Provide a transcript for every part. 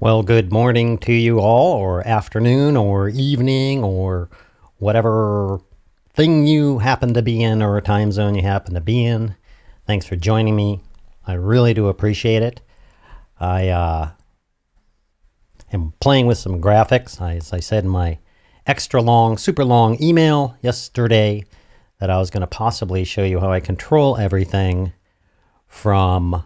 Well, good morning to you all, or afternoon, or evening, or whatever thing you happen to be in, or time zone you happen to be in. Thanks for joining me. I really do appreciate it. I am playing with some graphics. As I said in my extra long, super long email yesterday, that I was going to possibly show you how I control everything from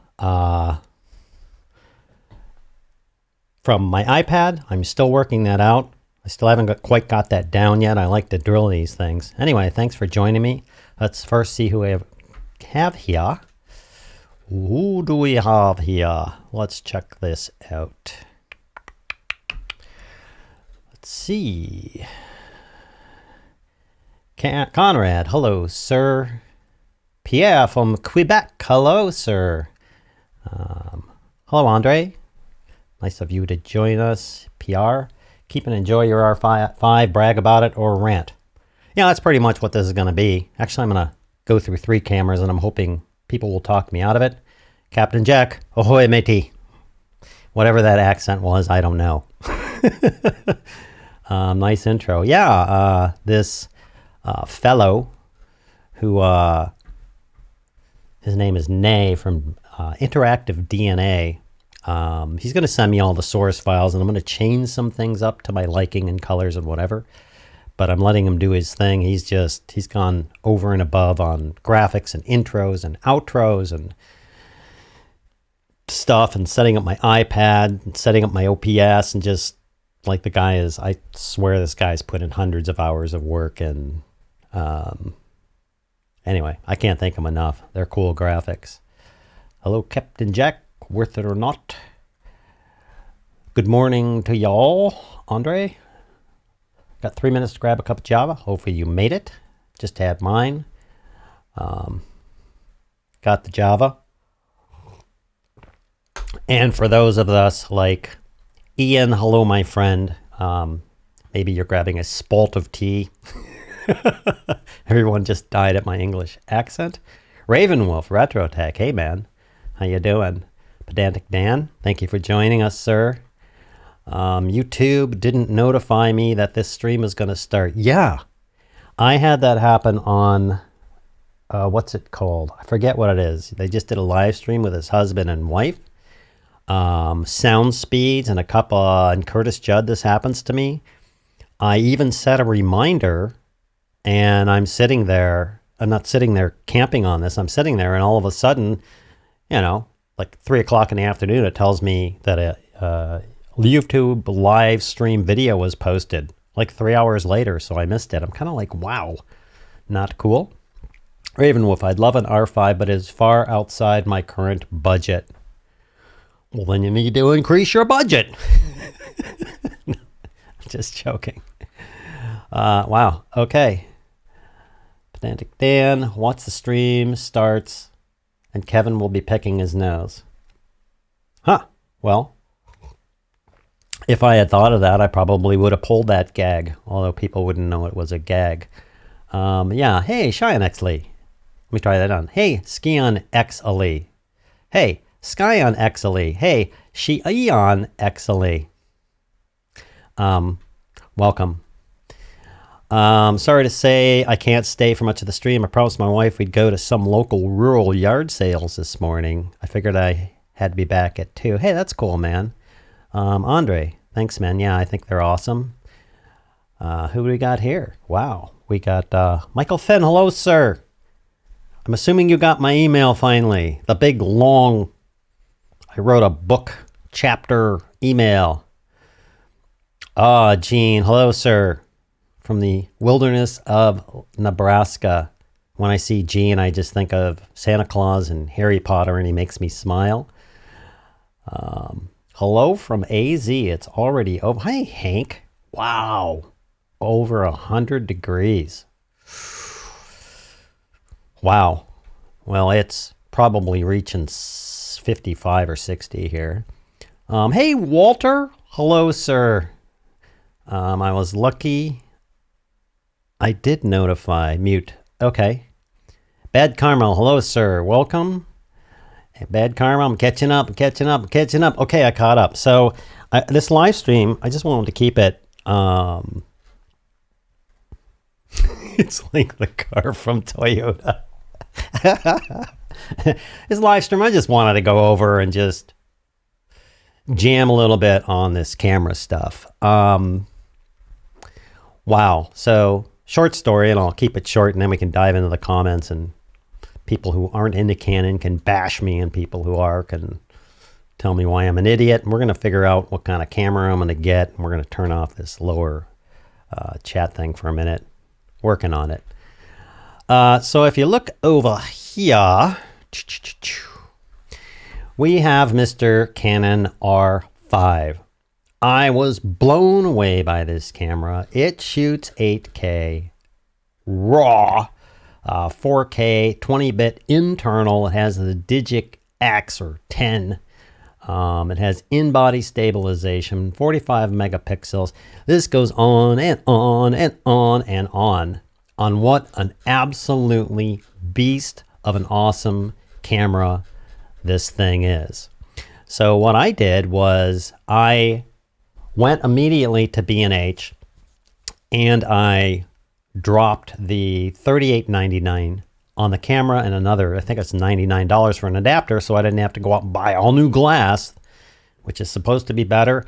my iPad. I'm still working that out. I still haven't quite got that down yet. I like to drill these things. Anyway, thanks for joining me. Let's first see who we have here. Who do we have here? Let's check this out. Let's see. Conrad, hello, sir. Pierre from Quebec, hello, sir. Hello, Andre. Nice of you to join us. PR, keep and enjoy your R5, brag about it, or rant. Yeah, that's pretty much what this is going to be. Actually, I'm going to go through 3 cameras, and I'm hoping people will talk me out of it. Captain Jack, ahoy, matey. Whatever that accent was, I don't know. Nice intro. Yeah, this fellow who, his name is Nay from Interactive DNA. He's going to send me all the source files, and I'm going to change some things up to my liking and colors and whatever. But I'm letting him do his thing. He's gone over and above on graphics and intros and outros and stuff, and setting up my iPad and setting up my OPS, and just like the guy is, I swear this guy's put in hundreds of hours of work. And anyway, I can't thank him enough. They're cool graphics. Hello, Captain Jack. Worth it or not. Good morning to y'all. Andre, got 3 minutes to grab a cup of Java. Hopefully you made it. Just had mine. Got the Java. And for those of us like Ian, hello, my friend. Maybe you're grabbing a spalt of tea. Everyone just died at my English accent. Ravenwolf, Retro Tech. Hey, man. How you doing? Pedantic Dan, thank you for joining us, sir. YouTube didn't notify me that this stream is going to start. Yeah, I had that happen on, what's it called? I forget what it is. They just did a live stream with his husband and wife. Sound speeds and a couple, and Curtis Judd, this happens to me. I even set a reminder, and I'm sitting there. I'm not sitting there camping on this. I'm sitting there, and all of a sudden, you know, like 3 o'clock in the afternoon, it tells me that a YouTube live stream video was posted like 3 hours later, so I missed it. I'm kind of like, wow, not cool. Ravenwolf, I'd love an R5, but it's far outside my current budget. Well, then you need to increase your budget. Just joking. Wow, okay. Pedantic Dan, once the stream starts, and Kevin will be picking his nose. Huh, well, if I had thought of that, I probably would have pulled that gag, although people wouldn't know it was a gag. Yeah, hey, Cheyenne X Lee. Let me try that on. Hey, Skion X Ali. Hey, Skyon X Ali. Hey, Sheon X Ali. Welcome. Sorry to say I can't stay for much of the stream. I promised my wife we'd go to some local rural yard sales this morning. I figured I had to be back at 2. Hey, that's cool, man. Andre, thanks, man. Yeah, I think they're awesome. Who do we got here? Wow, we got Michael Finn. Hello, sir. I'm assuming you got my email finally. The big, long, I wrote a book chapter email. Gene. Hello, sir. From the wilderness of Nebraska. When I see Gene, I just think of Santa Claus and Harry Potter, and he makes me smile. Hello from AZ. It's already over. Hey, Hank. Wow. Over 100 degrees. Wow. Well, it's probably reaching 55 or 60 here. Hey, Walter. Hello, sir. I was lucky. I did notify. Mute. Okay. Bad Carmel. Hello, sir. Welcome. Bad Karma, I'm catching up. Okay, I caught up. So this live stream, I just wanted to keep it. It's like the car from Toyota. This live stream, I just wanted to go over and just jam a little bit on this camera stuff. Wow. So short story, and I'll keep it short, and then we can dive into the comments, and people who aren't into Canon can bash me, and people who are can tell me why I'm an idiot. And we're going to figure out what kind of camera I'm going to get. And we're going to turn off this lower chat thing for a minute. Working on it. So if you look over here, we have Mr. Canon R5. I was blown away by this camera. It shoots 8K raw. 4K, 20-bit internal. It has the Digic X or 10. It has in-body stabilization, 45 megapixels. This goes on and on and on and on what an absolutely beast of an awesome camera this thing is. So what I did was I went immediately to B&H and I dropped the $38.99 on the camera and another, I think it's $99 for an adapter, so I didn't have to go out and buy all new glass, which is supposed to be better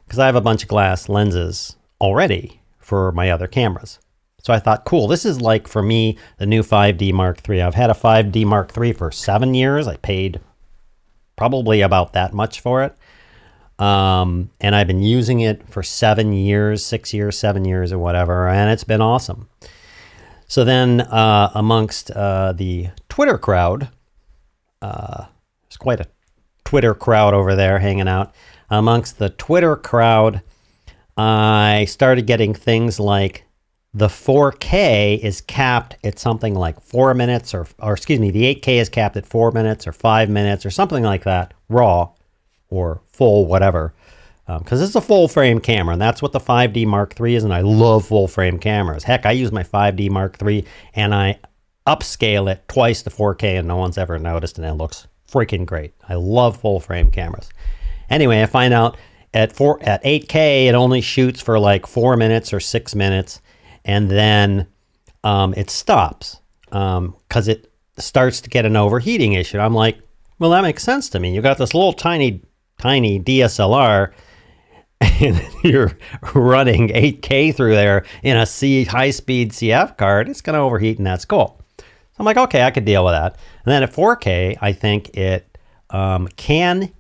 because I have a bunch of glass lenses already for my other cameras. So I thought, cool, this is like, for me, the new 5D Mark III. I've had a 5D Mark III for 7 years. I paid probably about that much for it. And I've been using it for 7 years, 6 years, 7 years or whatever, and it's been awesome. So then amongst the Twitter crowd, there's quite a Twitter crowd over there hanging out. Amongst the Twitter crowd, I started getting things like the 4K is capped at something like 4 minutes, or excuse me, the 8K is capped at 4 minutes or 5 minutes or something like that, raw or full, whatever. Because this is a full frame camera, and that's what the 5D Mark III is, and I love full frame cameras. Heck, I use my 5D Mark III, and I upscale it twice to 4K, and no one's ever noticed, and it looks freaking great. I love full frame cameras. Anyway, I find out at 8K, it only shoots for like 4 minutes or 6 minutes, and then it stops because it starts to get an overheating issue. I'm like, well, that makes sense to me. You got this little tiny DSLR, and you're running 8K through there in a high-speed CF card. It's going to overheat, and that's cool. So I'm like, okay, I could deal with that. And then at 4K, I think it can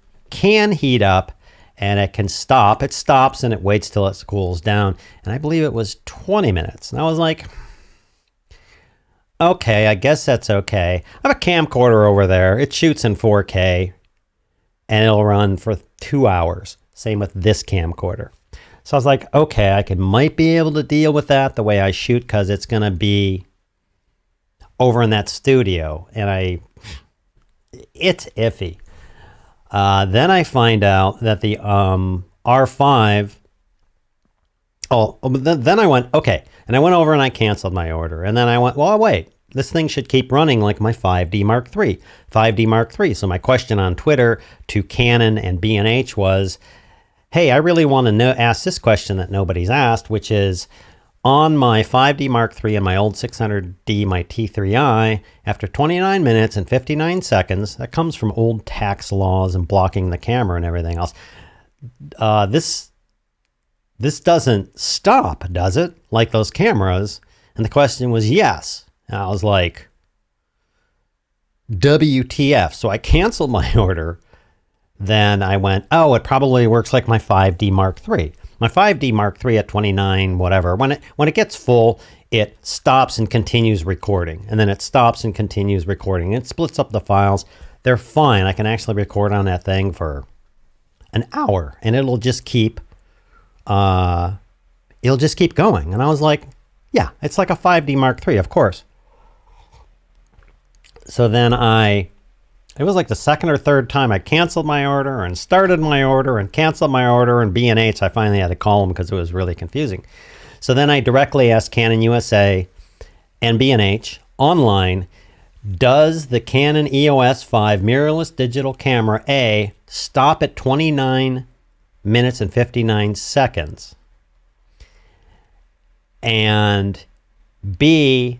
heat up, and it can stop. It stops, and it waits till it cools down. And I believe it was 20 minutes. And I was like, okay, I guess that's okay. I have a camcorder over there. It shoots in 4K, and it'll run for 2 hours. Same with this camcorder. So I was like, okay, I might be able to deal with that the way I shoot, because it's going to be over in that studio. And it's iffy. Then I find out that the R5... then I went, okay. And I went over and I canceled my order. And then I went, well, wait. This thing should keep running like my 5D Mark III. 5D Mark III. So my question on Twitter to Canon and B&H was, hey, I really want to ask this question that nobody's asked, which is, on my 5D Mark III and my old 600D, my T3i, after 29 minutes and 59 seconds, that comes from old tax laws and blocking the camera and everything else, this doesn't stop, does it? Like those cameras? And the question was yes. And I was like, WTF. So I canceled my order. Then I went, oh, it probably works like my 5D Mark III. My 5D Mark III at 29, whatever, when it gets full, it stops and continues recording. And then it stops and continues recording. It splits up the files. They're fine. I can actually record on that thing for an hour, and it'll just keep going. And I was like, yeah, it's like a 5D Mark III, of course. So then it was like the second or third time I canceled my order and started my order and canceled my order, and B&H, I finally had to call them because it was really confusing. So then I directly asked Canon USA and B&H online, does the Canon EOS 5 mirrorless digital camera A stop at 29 minutes and 59 seconds? And B,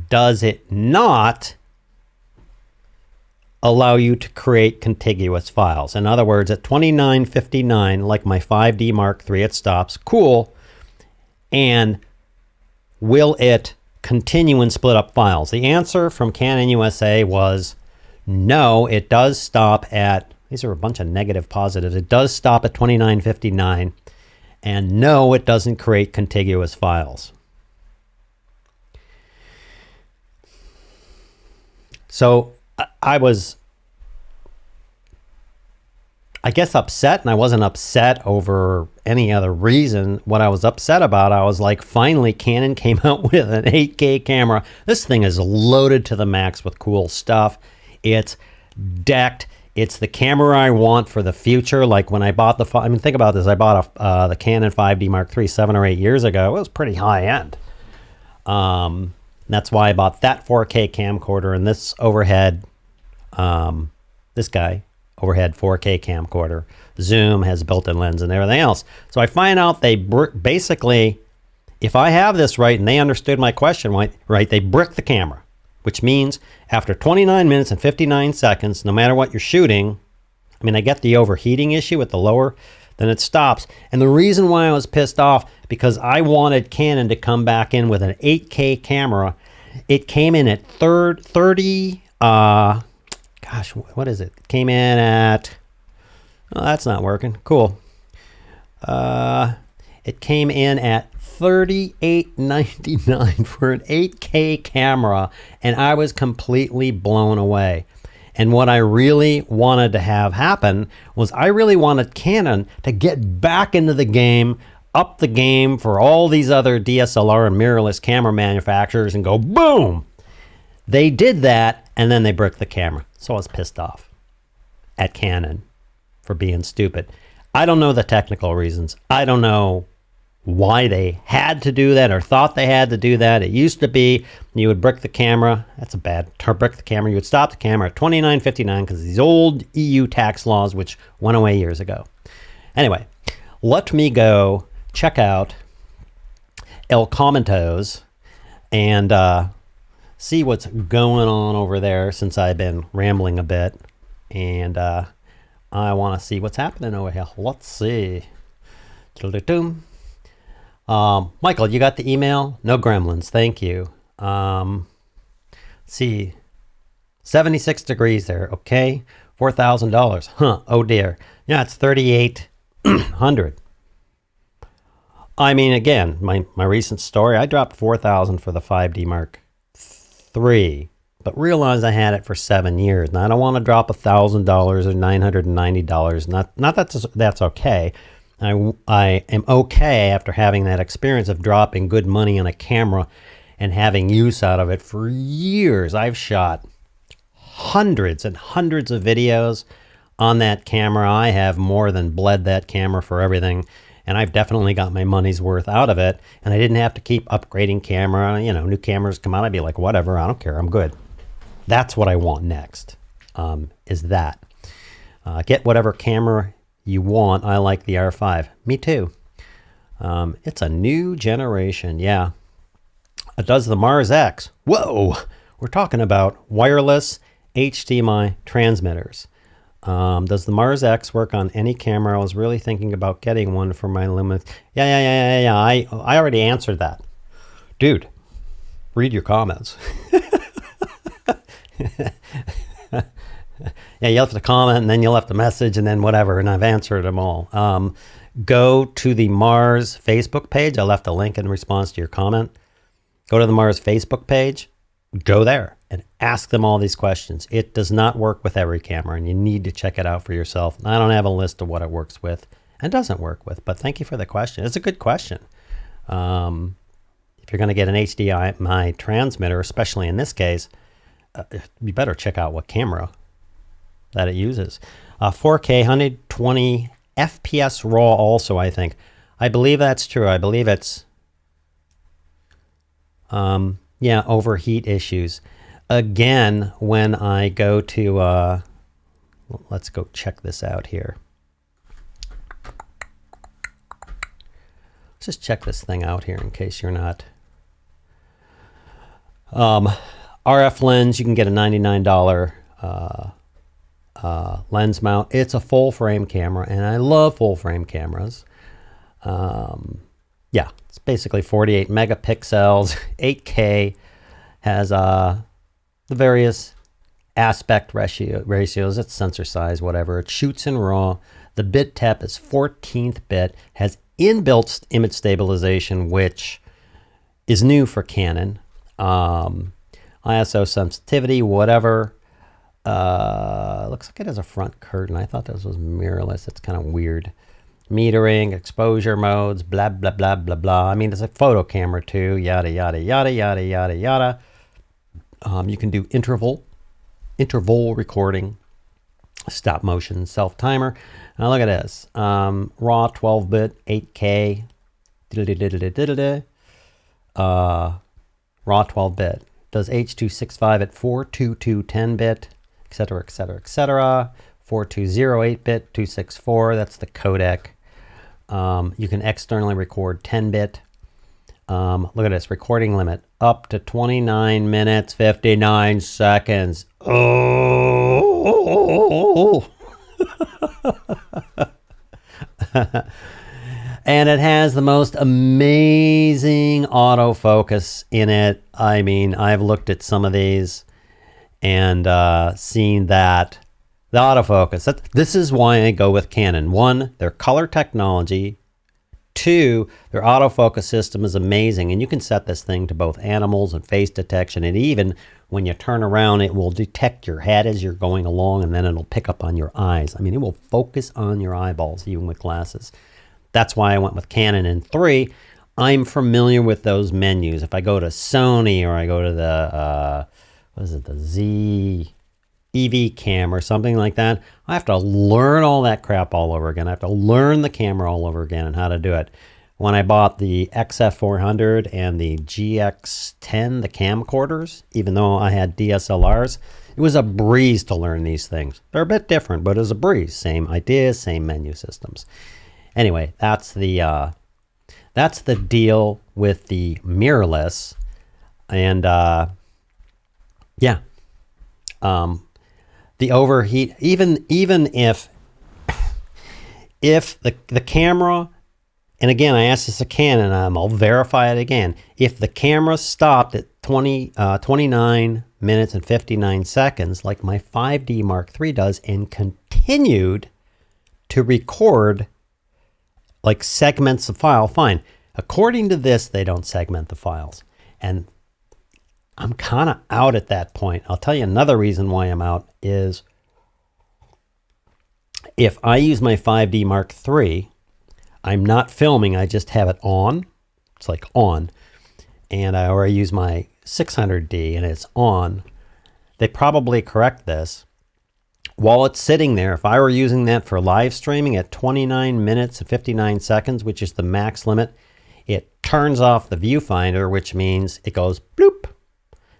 does it not allow you to create contiguous files? In other words, at 29:59, like my 5D Mark III, it stops. Cool. And will it continue and split up files? The answer from Canon USA was no, it does stop at, these are a bunch of negative positives, it does stop at 29:59, and no, it doesn't create contiguous files. So I was, I guess, upset, and I wasn't upset over any other reason. What I was upset about, I was like, finally, Canon came out with an 8K camera. This thing is loaded to the max with cool stuff. It's decked. It's the camera I want for the future. Like when I bought I mean, think about this. I bought the Canon 5D Mark III 7 or 8 years ago. It was pretty high end. That's why I bought that 4K camcorder and this overhead, this guy, overhead 4K camcorder. Zoom has built-in lens and everything else. So I find out they basically, if I have this right and they understood my question right, they brick the camera, which means after 29 minutes and 59 seconds, no matter what you're shooting, I mean, I get the overheating issue with the lower, then it stops. And the reason why I was pissed off, because I wanted Canon to come back in with an 8K camera. It came in at 30, gosh, what is it? It came in at, oh, that's not working. Cool. It came in at $38.99 for an 8K camera, and I was completely blown away. And what I really wanted to have happen was I really wanted Canon to get back into the game, up the game for all these other DSLR and mirrorless camera manufacturers and go boom. They did that, and then they bricked the camera. So I was pissed off at Canon for being stupid. I don't know the technical reasons. I don't know why they had to do that or thought they had to do that. It used to be you would brick the camera. That's a bad term, brick the camera. You would stop the camera at $29.59 because of these old EU tax laws, which went away years ago. Anyway, let me go check out El Comentos and see what's going on over there since I've been rambling a bit. And I want to see what's happening over here. Let's see. Michael, you got the email? No gremlins, thank you. See, 76 degrees there, okay? $4,000, huh, oh dear. Yeah, it's 3,800. I mean, again, my recent story, I dropped 4,000 for the 5D Mark III, but realized I had it for 7 years. Now, I don't want to drop $1,000 or $990. Not that's okay. I am okay after having that experience of dropping good money on a camera and having use out of it for years. I've shot hundreds and hundreds of videos on that camera. I have more than bled that camera for everything, and I've definitely got my money's worth out of it, and I didn't have to keep upgrading camera. You know, new cameras come out, I'd be like, whatever, I don't care, I'm good. That's what I want next, is that. Get whatever camera you want. I like the R5. Me too. It's a new generation. Yeah. It does the Mars X. Whoa! We're talking about wireless HDMI transmitters. Does the Mars X work on any camera? I was really thinking about getting one for my Lumix. Yeah. I already answered that. Dude, read your comments. Yeah, you left a comment, and then you left a message, and then whatever, and I've answered them all. Go to the Mars Facebook page. I left a link in response to your comment. Go to the Mars Facebook page. Go there and ask them all these questions. It does not work with every camera, and you need to check it out for yourself. I don't have a list of what it works with and doesn't work with, but thank you for the question. It's a good question. If you're going to get an HDMI transmitter, especially in this case, you better check out what camera that it uses. 4K 120 FPS RAW also, I think. I believe that's true. I believe it's yeah, overheat issues. Again, when I go to let's go check this out here. Let's just check this thing out here in case you're not. RF lens, you can get a $99 lens mount. It's a full frame camera, and I love full frame cameras. Yeah, it's basically 48 megapixels, 8K, has the various aspect ratios, it's sensor size, whatever. It shoots in RAW. The bit depth is 14th bit, has inbuilt image stabilization, which is new for Canon. ISO sensitivity, whatever. Looks like it has a front curtain. I thought this was mirrorless. It's kind of weird. Metering, exposure modes, blah, blah, blah, blah, blah. I mean, it's a photo camera too, yada, yada, yada, yada, yada, yada. You can do interval recording, stop motion, self-timer. Now look at this. RAW 12-bit, 8K, RAW 12-bit. Does H.265 at 422 10-bit, etc., etc., etc. 420 8-bit, 264, that's the codec. You can externally record 10-bit. Look at this, recording limit up to 29 minutes, 59 seconds. Oh! And it has the most amazing autofocus in it. I mean, I've looked at some of these and seen that the autofocus. This is why I go with Canon. One, their color technology. Two, their autofocus system is amazing, and you can set this thing to both animals and face detection, and even when you turn around, it will detect your head as you're going along, and then it'll pick up on your eyes. I mean, it will focus on your eyeballs, even with glasses. That's why I went with Canon. And three, I'm familiar with those menus. If I go to Sony or I go to the, what is it, the Z EV cam or something like that, I have to learn all that crap all over again. I have to learn the camera all over again and how to do it. when I bought the XF400 and the GX10, the camcorders, even though I had DSLRs, it was a breeze to learn these things. They're a bit different, but it was a breeze. Same ideas, same menu systems. Anyway, that's the deal with the mirrorless. And yeah, the overheat, even if the camera, and again, I asked this to Canon, I'll verify it again. If the camera stopped at 29 minutes and 59 seconds, like my 5D Mark III does, and continued to record like segments of file, fine. According to this, they don't segment the files. And I'm kind of out at that point. I'll tell you another reason why I'm out is if I use my 5D Mark III, I'm not filming, I just have it on. It's like on. Or I use my 600D and it's on. They probably correct this. While it's sitting there, if I were using that for live streaming at 29 minutes and 59 seconds, which is the max limit, it turns off the viewfinder, which means it goes bloop,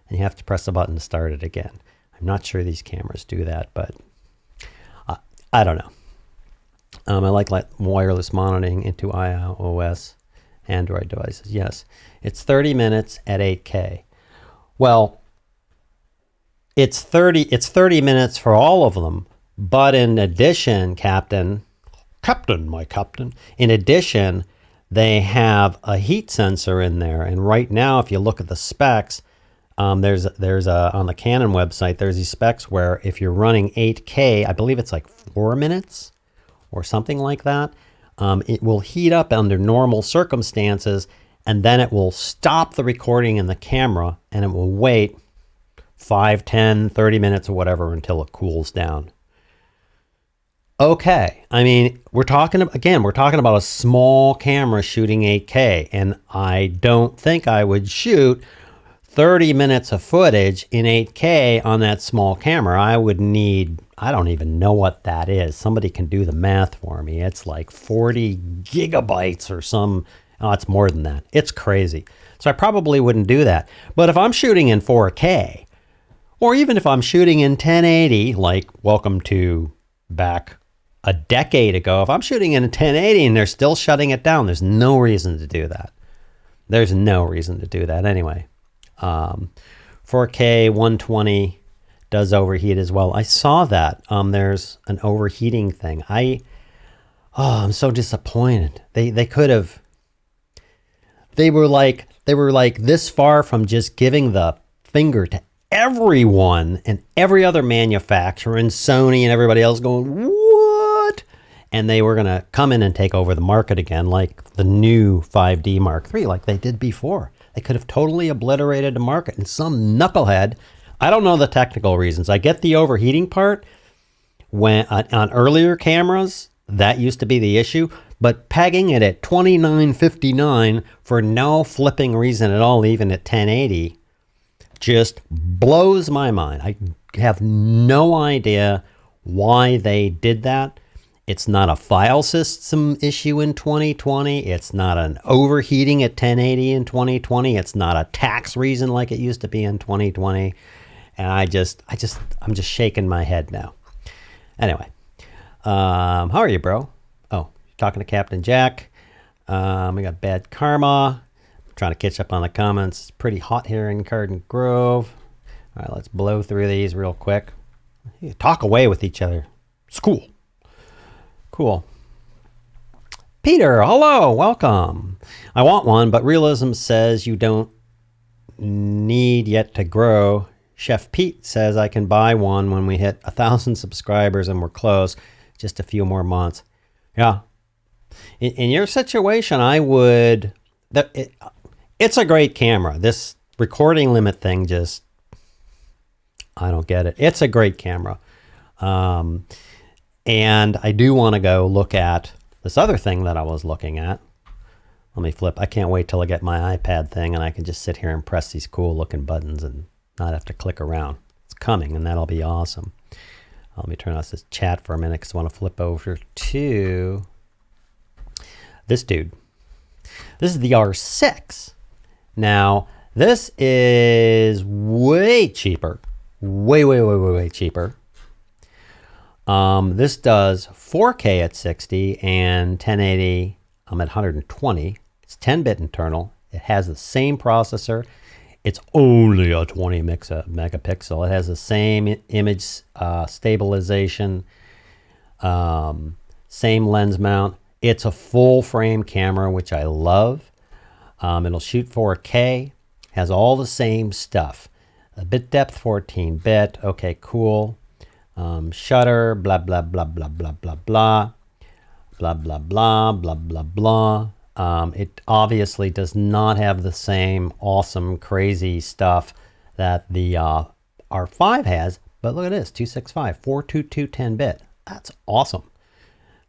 and you have to press the button to start it again. I'm not sure these cameras do that, but I don't know. I like wireless monitoring into iOS Android devices. Yes, it's 30 minutes at 8K. Well, it's 30 minutes for all of them, but in addition, my captain, in addition, they have a heat sensor in there. And right now, if you look at the specs, there's on the Canon website, there's these specs where if you're running 8K, I believe it's like 4 minutes or something like that, it will heat up under normal circumstances, and then it will stop the recording in the camera, and it will wait 5, 10, 30 minutes or whatever until it cools down. Okay, I mean, we're talking about a small camera shooting 8K, and I don't think I would shoot 30 minutes of footage in 8K on that small camera. I would need, I don't even know what that is. Somebody can do the math for me. It's like 40 gigabytes or some, oh, it's more than that. It's crazy. So I probably wouldn't do that. But if I'm shooting in 4K, or even if I'm shooting in 1080, like welcome to back a decade ago, if I'm shooting in 1080 and they're still shutting it down, there's no reason to do that. There's no reason to do that anyway. 4K 120 does overheat as well. I saw that. There's an overheating thing. I'm so disappointed. They could have. They were like this far from just giving the finger to everyone and every other manufacturer and Sony and everybody else going, what? And they were going to come in and take over the market again, like the new 5D Mark III, like they did before. They could have totally obliterated the market, and some knucklehead, I don't know the technical reasons. I get the overheating part. When on earlier cameras, that used to be the issue, but pegging it at 2959 for no flipping reason at all, even at 1080, just blows my mind. I have no idea why they did that. It's not a file system issue in 2020. It's not an overheating at 1080 in 2020. It's not a tax reason like it used to be in 2020. And I'm just shaking my head now. Anyway, how are you, bro? Oh, talking to Captain Jack. We got Bad Karma. I'm trying to catch up on the comments. It's pretty hot here in Garden Grove. All right, let's blow through these real quick. Talk away with each other. It's cool. Cool. Peter, hello, welcome. I want one, but realism says you don't need yet to grow. Chef Pete says I can buy one when we hit 1,000 subscribers and we're close. Just a few more months. Yeah. In your situation, I would... It's a great camera. This recording limit thing just... I don't get it. It's a great camera. And I do want to go look at this other thing that I was looking at. Let me flip. I can't wait till I get my iPad thing and I can just sit here and press these cool looking buttons and not have to click around. It's coming, and that'll be awesome. Let me turn off this chat for a minute because I want to flip over to this dude. This is the R6. Now, this is way cheaper. Way cheaper. This does 4K at 60 and 1080 at 120. It's 10-bit internal. It has the same processor. It's only a 20 megapixel. It has the same image stabilization, same lens mount. It's a full frame camera, which I love. It'll shoot 4K, has all the same stuff. A bit depth, 14-bit. Okay, cool. Shutter, blah, blah, blah, blah, blah, blah, blah. Blah, blah, blah, blah, blah, blah. It obviously does not have the same awesome, crazy stuff that the R5 has. But look at this, 265, 422, 10-bit. That's awesome.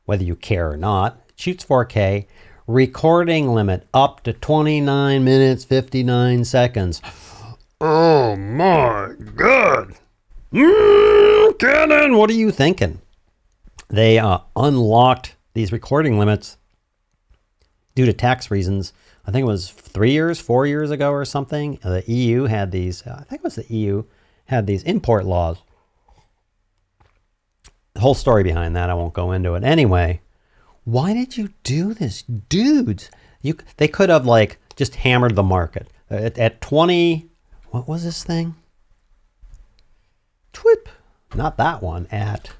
Whether you care or not, it shoots 4K. Recording limit up to 29 minutes, 59 seconds. Oh my God. Canon, what are you thinking? They unlocked these recording limits due to tax reasons. I think it was 4 years ago or something. The EU had these, I think it was the EU, had these import laws. The whole story behind that, I won't go into it. Anyway, why did you do this? Dudes, they could have like just hammered the market. At 20, what was this thing? Twip, not that one. At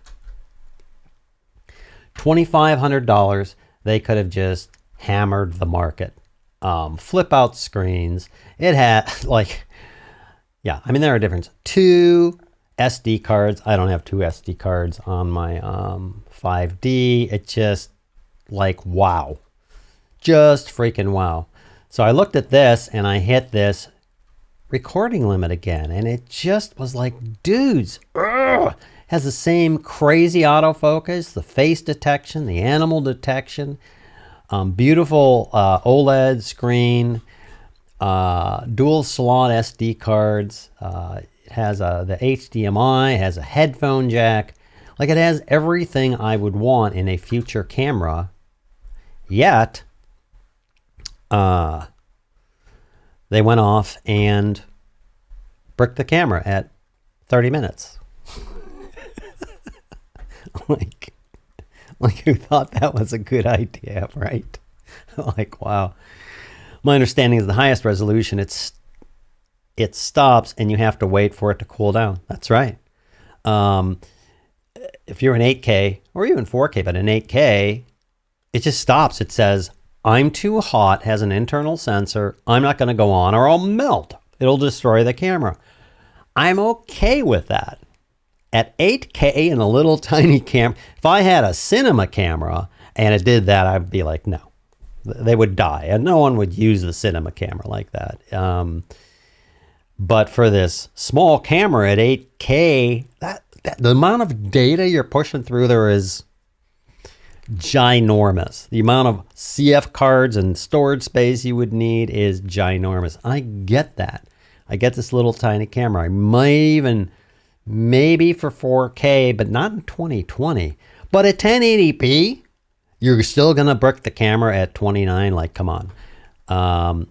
$2,500, they could have just hammered the market. Flip out screens. It had like, yeah, I mean, there are differences. 2 SD cards. I don't have 2 SD cards on my 5D. It just like, wow. Just freaking wow. So I looked at this and I hit this recording limit again, and it just was like, dudes, has the same crazy autofocus, the face detection, the animal detection, beautiful OLED screen, dual slot SD cards. It has the HDMI, it has a headphone jack. Like, it has everything I would want in a future camera. Yet, they went off and bricked the camera at 30 minutes. like who thought that was a good idea, right? Like, wow. My understanding is the highest resolution, it stops and you have to wait for it to cool down. That's right. If you're in 8K or even 4K, but in 8K, it just stops. It says, I'm too hot, has an internal sensor. I'm not going to go on or I'll melt. It'll destroy the camera. I'm okay with that. At 8K in a little tiny camera, if I had a cinema camera and it did that, I'd be like, no, they would die. And no one would use the cinema camera like that. But for this small camera at 8K, the amount of data you're pushing through there is ginormous. The amount of CF cards and storage space you would need is ginormous. I get that. I get this little tiny camera. I might even, maybe for 4K, but not in 2020. But at 1080p, you're still going to brick the camera at 29. Like, come on.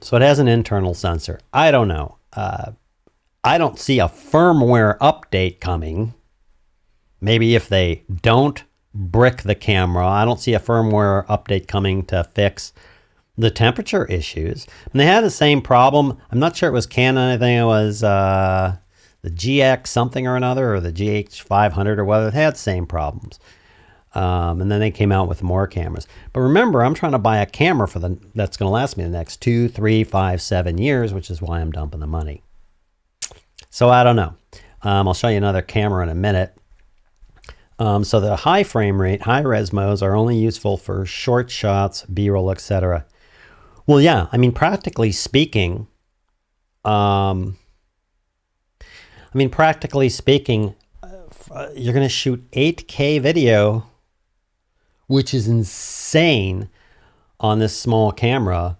So it has an internal sensor. I don't know. I don't see a firmware update coming. Maybe if they don't brick the camera, I don't see a firmware update coming to fix the temperature issues. And they had the same problem. I'm not sure it was Canon. I think it was the GX something or another, or the GH500 or whether it had the same problems. And then they came out with more cameras. But remember, I'm trying to buy a camera that's going to last me the next 2, 3, 5, 7 years, which is why I'm dumping the money. So I don't know. I'll show you another camera in a minute. So the high frame rate, high res modes are only useful for short shots, B-roll, etc. Well, yeah, I mean, practically speaking, you're going to shoot 8K video, which is insane on this small camera.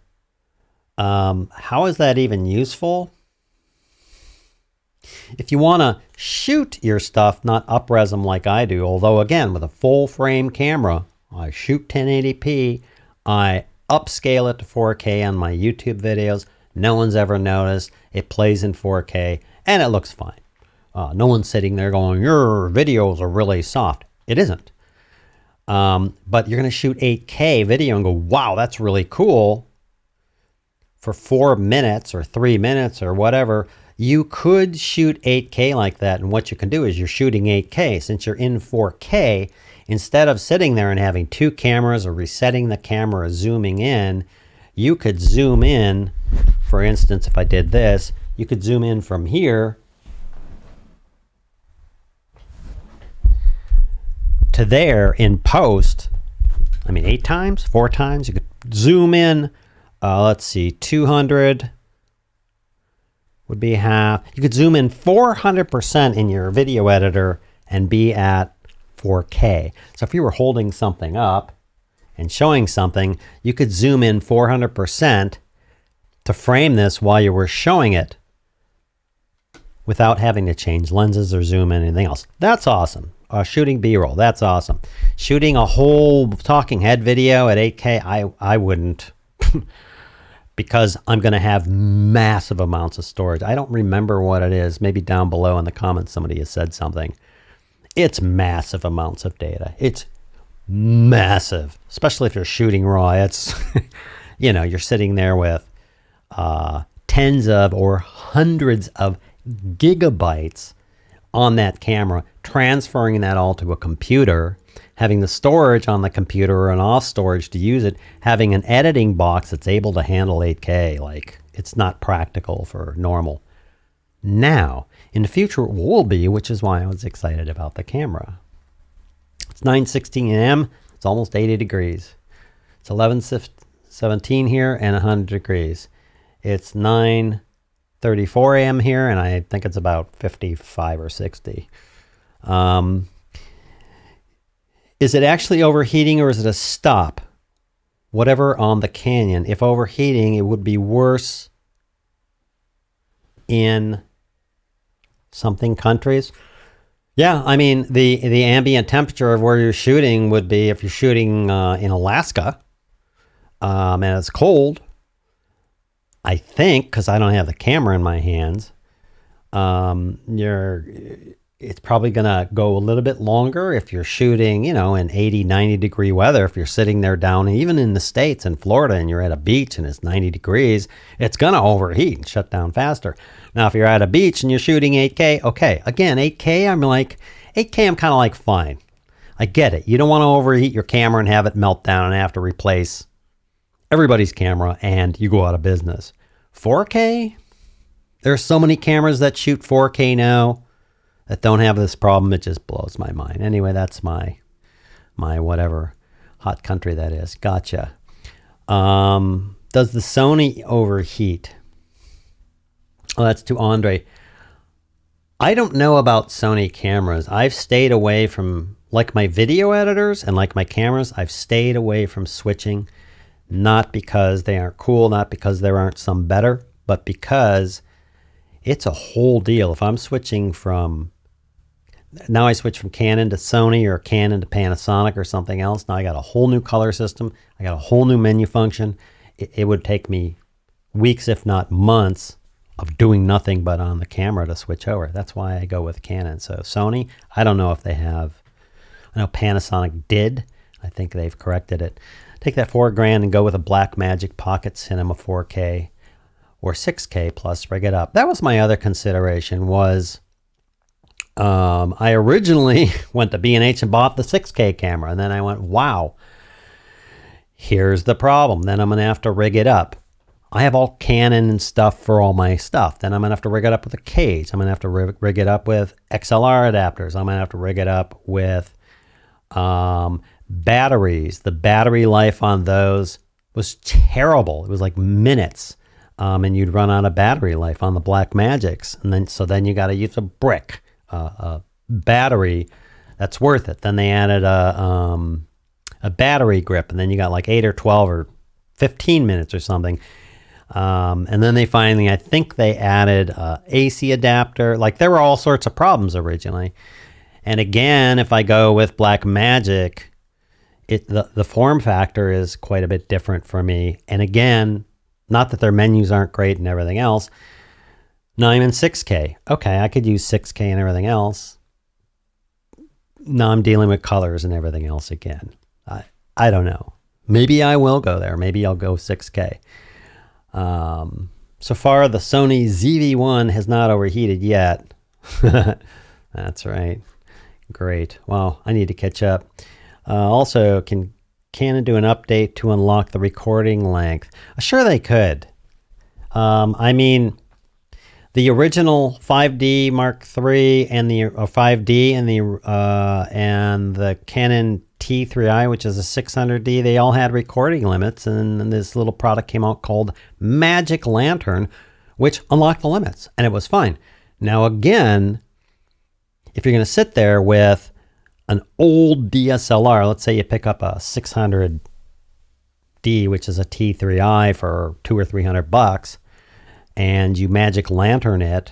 How is that even useful? If you want to shoot your stuff, not up-res them like I do, although again, with a full frame camera, I shoot 1080p, I upscale it to 4K on my YouTube videos. No one's ever noticed. It plays in 4K and it looks fine. No one's sitting there going, your videos are really soft. It isn't. But you're going to shoot 8K video and go, wow, that's really cool. For 4 minutes or 3 minutes or whatever, you could shoot 8K like that. And what you can do is you're shooting 8K. Since you're in 4K, instead of sitting there and having two cameras or resetting the camera, zooming in, you could zoom in. For instance, if I did this, you could zoom in from here to there in post. I mean, 8 times, 4 times. You could zoom in. Let's see, 200 would be half. You could zoom in 400% in your video editor and be at 4K. So if you were holding something up and showing something, you could zoom in 400% to frame this while you were showing it without having to change lenses or zoom in anything else. That's awesome. Shooting B-roll, that's awesome. Shooting a whole talking head video at 8K, I wouldn't. Because I'm going to have massive amounts of storage. I don't remember what it is. Maybe down below in the comments somebody has said something. It's massive amounts of data. It's massive, especially if you're shooting raw. It's, you know, you're sitting there with tens of or hundreds of gigabytes on that camera, transferring that all to a computer, having the storage on the computer or an off storage to use it, having an editing box that's able to handle 8K. Like, it's not practical for normal. Now, in the future it will be, which is why I was excited about the camera. It's 9:16 a.m. It's almost 80 degrees. It's 11:17 here and 100 degrees. It's 9:34 a.m. here, and I think it's about 55 or 60. Is it actually overheating or is it a stop? Whatever on the Canyon. If overheating, it would be worse in something countries. Yeah, I mean, the ambient temperature of where you're shooting would be, if you're shooting in Alaska and it's cold, I think, because I don't have the camera in my hands, it's probably going to go a little bit longer if you're shooting, you know, in 80, 90 degree weather. If you're sitting there down, even in the States, in Florida, and you're at a beach and it's 90 degrees, it's going to overheat and shut down faster. Now, if you're at a beach and you're shooting 8K, okay, again, 8K, I'm kind of like, fine. I get it. You don't want to overheat your camera and have it melt down and have to replace everybody's camera and you go out of business. 4K? There's so many cameras that shoot 4K now that don't have this problem. It just blows my mind. Anyway, that's my whatever hot country that is. Gotcha. Does the Sony overheat? Oh, that's to Andre. I don't know about Sony cameras. I've stayed away from, like my video editors and like my cameras, I've stayed away from switching, not because they aren't cool, not because there aren't some better, but because it's a whole deal. If I'm switching from, now I switch from Canon to Sony or Canon to Panasonic or something else. Now I got a whole new color system. I got a whole new menu function. It would take me weeks, if not months, of doing nothing but on the camera to switch over. That's why I go with Canon. So Sony, I don't know if they have. I know Panasonic did. I think they've corrected it. Take that $4,000 and go with a Blackmagic Pocket Cinema 4K or 6K plus, rig it up. That was my other consideration was, I originally went to B&H and bought the 6K camera, and then I went, wow, here's the problem. Then I'm going to have to rig it up. I have all Canon and stuff for all my stuff. Then I'm going to have to rig it up with a cage. I'm going to have to rig it up with XLR adapters. I'm going to have to rig it up with batteries. The battery life on those was terrible. It was like minutes. And you'd run out of battery life on the Blackmagics. And then you got to use a brick. A battery that's worth it. Then they added a battery grip, and then you got like 8 or 12 or 15 minutes or something. And then they finally, I think they added a AC adapter. Like, there were all sorts of problems originally. And again, if I go with Blackmagic, the form factor is quite a bit different for me. And again, not that their menus aren't great and everything else. Now I'm in 6K. Okay, I could use 6K and everything else. Now I'm dealing with colors and everything else again. I don't know. Maybe I will go there. Maybe I'll go 6K. So far, the Sony ZV-1 has not overheated yet. That's right. Great. Well, I need to catch up. Also, can Canon do an update to unlock the recording length? Sure they could. I mean, the original 5D Mark III and the 5D and the Canon T3i, which is a 600D, they all had recording limits, and this little product came out called Magic Lantern, which unlocked the limits, and it was fine. Now again, if you're going to sit there with an old DSLR, let's say you pick up a 600D, which is a T3i for $200 or $300, and you Magic Lantern it,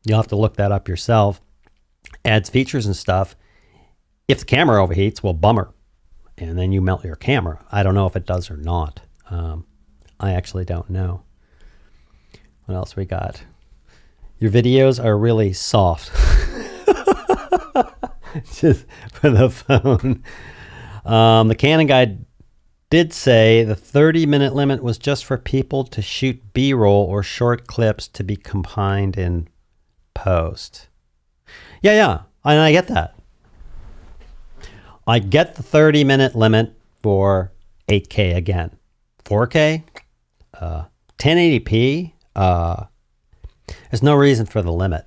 you'll have to look that up yourself, adds features and stuff. If the camera overheats, well, bummer. And then you melt your camera. I don't know if it does or not. I actually don't know. What else we got? Your videos are really soft. Just for the phone. The Canon guy did say the 30-minute limit was just for people to shoot B-roll or short clips to be combined in post. Yeah, and I get that. I get the 30-minute limit for 8K again. 4K, 1080p, there's no reason for the limit.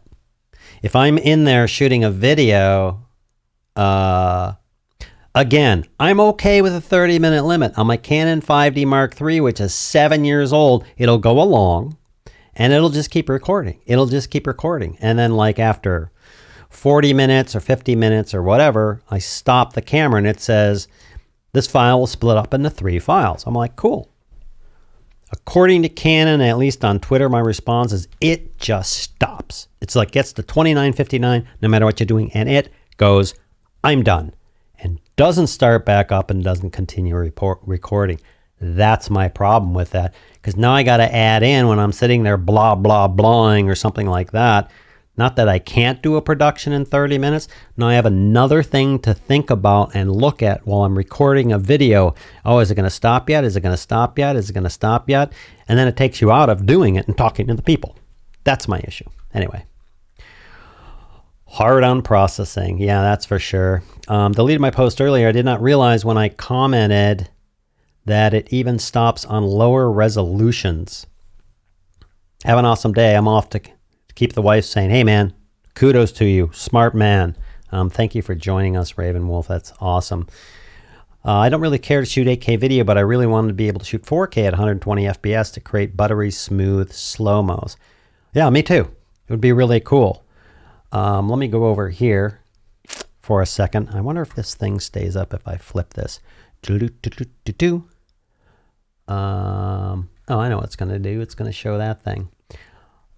If I'm in there shooting a video, again, I'm okay with a 30-minute limit. On my Canon 5D Mark III, which is 7 years old, it'll go along, and it'll just keep recording. It'll just keep recording. And then like after 40 minutes or 50 minutes or whatever, I stop the camera and it says, this file will split up into 3 files. I'm like, cool. According to Canon, at least on Twitter, my response is it just stops. It's like gets to 29:59 no matter what you're doing, and it goes, I'm done, and doesn't start back up and doesn't continue recording. That's my problem with that, because now I got to add in when I'm sitting there blah, blah, blahing or something like that. Not that I can't do a production in 30 minutes. Now I have another thing to think about and look at while I'm recording a video. Oh, is it going to stop yet? Is it going to stop yet? Is it going to stop yet? And then it takes you out of doing it and talking to the people. That's my issue. Anyway. Hard on processing. Yeah, that's for sure. Deleted my post earlier. I did not realize when I commented that it even stops on lower resolutions. Have an awesome day. I'm off to keep the wife saying, hey man, kudos to you, smart man. Thank you for joining us, Raven Wolf. That's awesome. I don't really care to shoot 8K video, but I really wanted to be able to shoot 4K at 120 FPS to create buttery smooth slow-mos. Yeah, me too. It would be really cool. Let me go over here for a second. I wonder if this thing stays up if I flip this. Oh, I know what it's going to do. It's going to show that thing.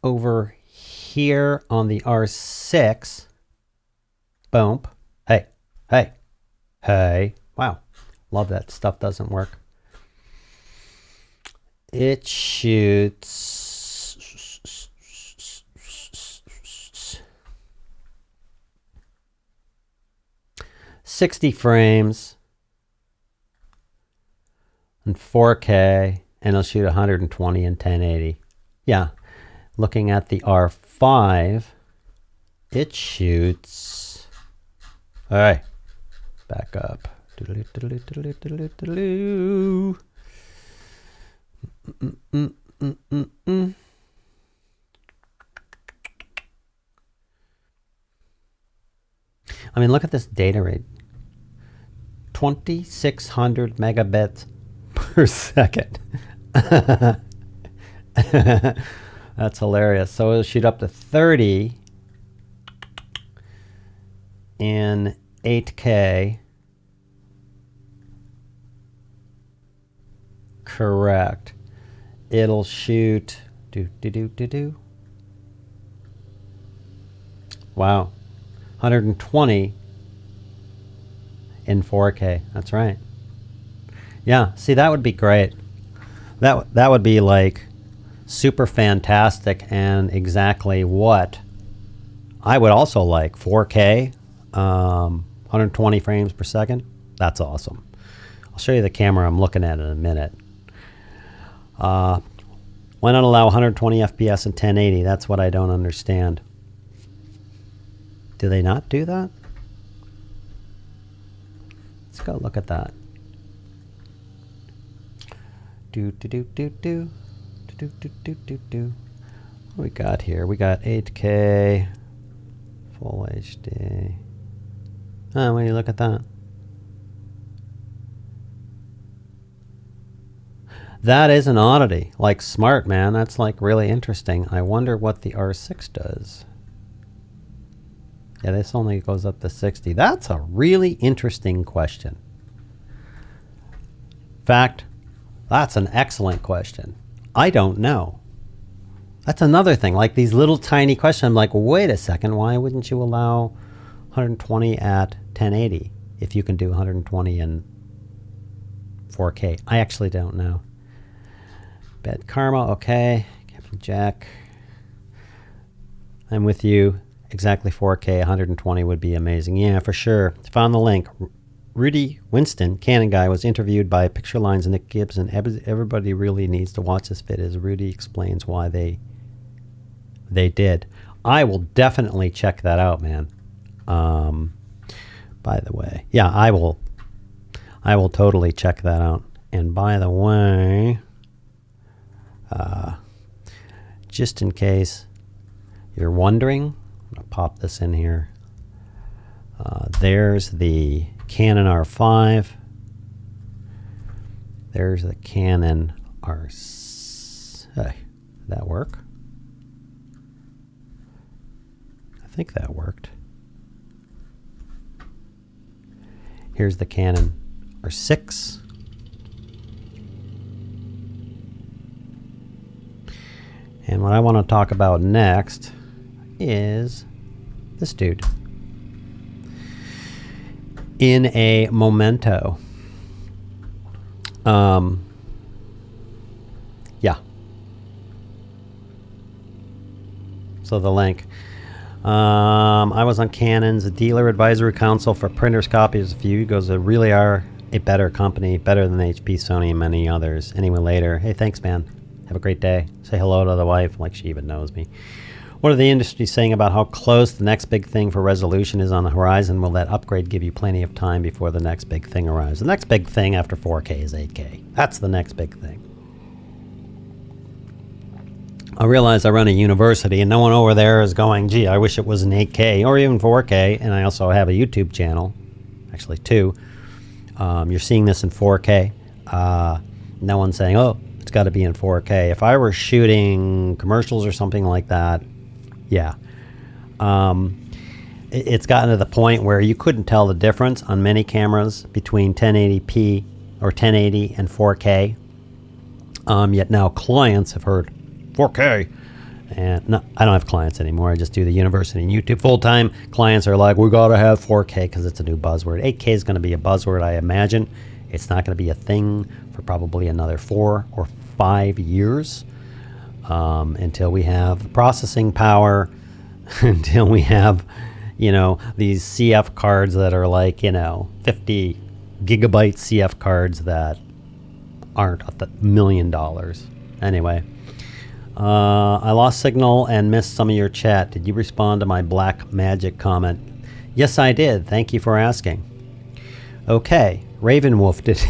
Over here on the R6, boom, hey, wow, love that stuff doesn't work. It shoots 60 frames in 4K, and it'll shoot 120 and 1080. Yeah. Looking at the R5, it shoots. All right, back up. I mean, look at this data rate. 2,600 megabits per second. That's hilarious. So it'll shoot up to 30 in 8K. Correct. It'll shoot wow. 120 in 4K. That's right. Yeah, see, that would be great. That would be like super fantastic and exactly what I would also like. 4K, 120 frames per second. That's awesome. I'll show you the camera I'm looking at in a minute. Why not allow 120 FPS and 1080? That's what I don't understand. Do they not do that? Let's go look at that. What we got here? We got 8K, Full HD. Oh, when you look at that. That is an oddity. Like, smart, man. That's like really interesting. I wonder what the R6 does. Yeah, this only goes up to 60. That's a really interesting question. In fact, that's an excellent question. I don't know. That's another thing. Like these little tiny questions. I'm like, wait a second. Why wouldn't you allow 120 at 1080 if you can do 120 in 4K? I actually don't know. Bad Karma, okay. Captain Jack, I'm with you. Exactly 4K, 120 would be amazing. Yeah, for sure. Found the link. Rudy Winston, Canon guy, was interviewed by Picture Line's Nick Gibbs, and everybody really needs to watch this vid as Rudy explains why they did. I will definitely check that out, man. By the way, yeah, I will totally check that out. And by the way, just in case you're wondering, I'm going to pop this in here. There's the Canon R5. There's the Canon R6. Hey, did that work? I think that worked. Here's the Canon R6. And what I want to talk about next is this dude. In a memento. Yeah. So the link. I was on Canon's Dealer Advisory Council for Printers Copies a few ago. They really are a better company, better than HP, Sony, and many others. Anyway, later. Hey, thanks, man. Have a great day. Say hello to the wife, like she even knows me. What are the industries saying about how close the next big thing for resolution is on the horizon? Will that upgrade give you plenty of time before the next big thing arrives? The next big thing after 4K is 8K. That's the next big thing. I realize I run a university and no one over there is going, gee, I wish it was an 8K or even 4K. And I also have a YouTube channel, actually two. You're seeing this in 4K. No one's saying, oh, it's got to be in 4K. If I were shooting commercials or something like that, yeah. It's gotten to the point where you couldn't tell the difference on many cameras between 1080p or 1080 and 4K. Yet now clients have heard 4K. And no, I don't have clients anymore. I just do the university and YouTube full-time. Clients are like, we got to have 4K because it's a new buzzword. 8K is going to be a buzzword, I imagine. It's not going to be a thing for probably another 4 or 5 years until we have the processing power, until we have, you know, these CF cards that are like, you know, 50 gigabyte CF cards that aren't $1 million. Anyway, I lost signal and missed some of your chat. Did you respond to my Black Magic comment? Yes, I did. Thank you for asking. Okay, Ravenwolf did.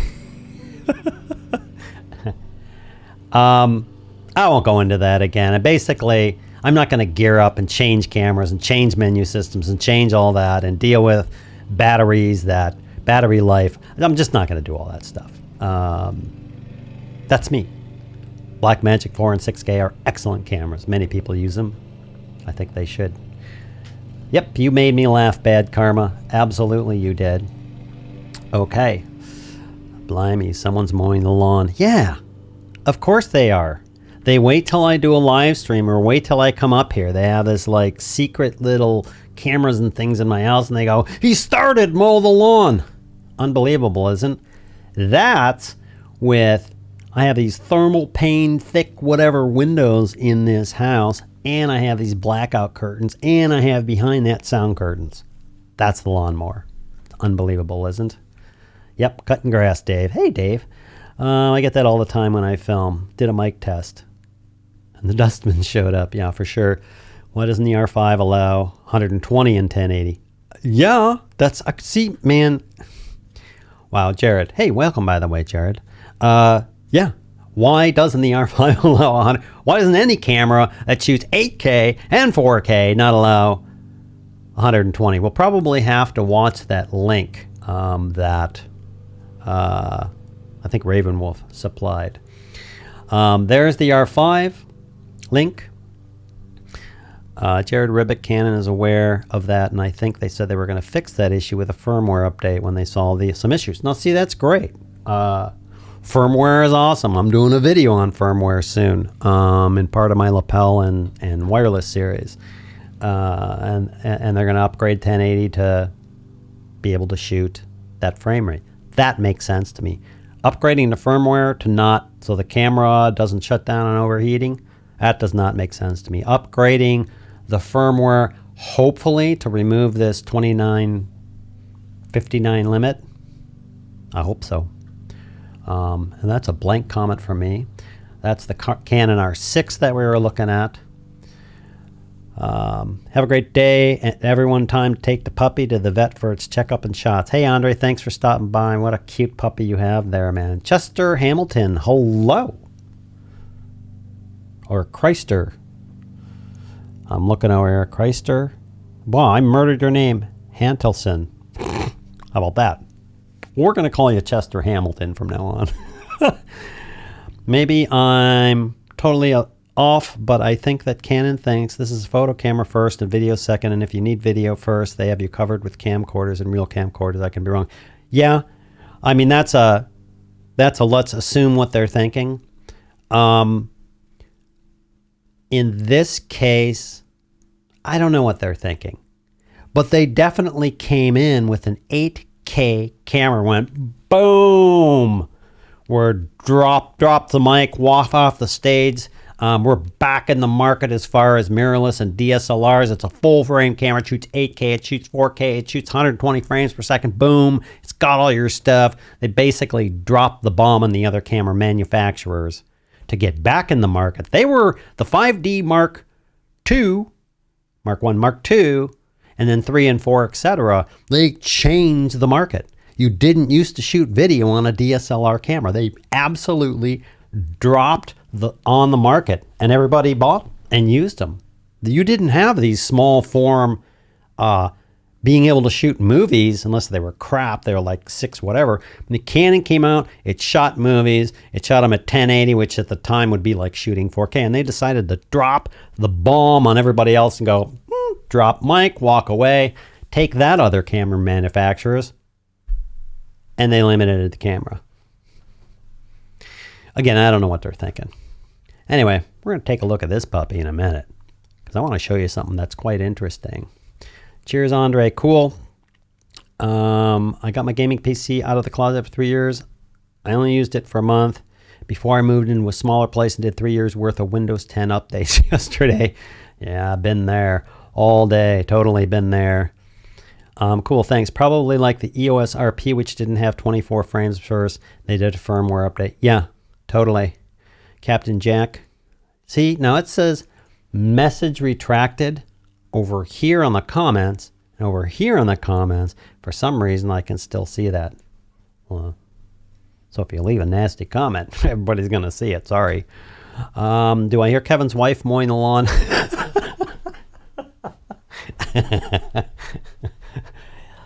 I won't go into that again. And basically, I'm not going to gear up and change cameras and change menu systems and change all that and deal with batteries, that battery life. I'm just not going to do all that stuff. That's me. Blackmagic 4 and 6K are excellent cameras. Many people use them. I think they should. Yep, you made me laugh, Bad Karma. Absolutely you did. Okay. Blimey, someone's mowing the lawn. Yeah, of course they are. They wait till I do a live stream or wait till I come up here. They have this like secret little cameras and things in my house and they go, he started mow the lawn. Unbelievable, isn't it? That's I have these thermal pane, thick whatever windows in this house, and I have these blackout curtains, and I have behind that sound curtains. That's the lawnmower. It's unbelievable, isn't it? Yep, cutting grass, Dave. Hey, Dave. I get that all the time when I film. Did a mic test. And the dustman showed up. Yeah, for sure. Why doesn't the R5 allow 120 in 1080? Yeah, that's... See, man... Wow, Jared. Hey, welcome, by the way, Jared. Yeah. Why doesn't the R5 allow 100? Why doesn't any camera that shoots 8K and 4K not allow 120? We'll probably have to watch that link that I think Ravenwolf supplied. There's the R5 link. Jared Ribick, Canon, is aware of that, and I think they said they were going to fix that issue with a firmware update when they saw some issues. Now, see, that's great. Firmware is awesome. I'm doing a video on firmware soon in part of my lapel and wireless series. And they're going to upgrade 1080 to be able to shoot that frame rate. That makes sense to me. Upgrading the firmware to not, so the camera doesn't shut down on overheating, that does not make sense to me. Upgrading the firmware, hopefully, to remove this 2959 limit, I hope so. And that's a blank comment from me. That's the Canon R6 that we were looking at. Have a great day. Everyone, time to take the puppy to the vet for its checkup and shots. Hey, Andre, thanks for stopping by. What a cute puppy you have there, man. Chester Hamilton, hello. Or Christer. I'm looking over here. Christer. Wow, I murdered your name. Hantelson. How about that? We're going to call you Chester Hamilton from now on. Maybe I'm totally off, but I think that Canon thinks this is photo camera first and video second, and if you need video first, they have you covered with camcorders and real camcorders. I can be wrong. Yeah, I mean, that's a let's assume what they're thinking. In this case, I don't know what they're thinking, but they definitely came in with an 8K camera, went boom, we're dropped the mic, walk off the stage. We're back in the market as far as mirrorless and DSLRs. It's a full frame camera. It shoots 8K, it shoots 4K, it shoots 120 frames per second. Boom. It's got all your stuff. They basically dropped the bomb on the other camera manufacturers to get back in the market. They were the 5D Mark II, Mark 1, Mark II, and then 3 and 4, etc. They changed the market. You didn't used to shoot video on a DSLR camera. They absolutely dropped on the market, and everybody bought and used them. You didn't have these small form being able to shoot movies unless they were crap. They were like 6 whatever. When the Canon came out, it shot movies. It shot them at 1080, which at the time would be like shooting 4K, and they decided to drop the bomb on everybody else and go drop mic, walk away, take that other camera manufacturers, and they limited the camera. Again, I don't know what they're thinking. Anyway, we're going to take a look at this puppy in a minute because I want to show you something that's quite interesting. Cheers, Andre. Cool. I got my gaming PC out of the closet for 3 years. I only used it for a month before I moved into a smaller place and did 3 years worth of Windows 10 updates yesterday. Yeah, I've been there all day. Totally been there. Cool, thanks. Probably like the EOS RP, which didn't have 24 frames first. They did a firmware update. Yeah, totally. Captain Jack. See, now it says message retracted over here on the comments, and over here on the comments, for some reason I can still see that. Well, so if you leave a nasty comment, everybody's going to see it. Sorry. Do I hear Kevin's wife mowing the lawn?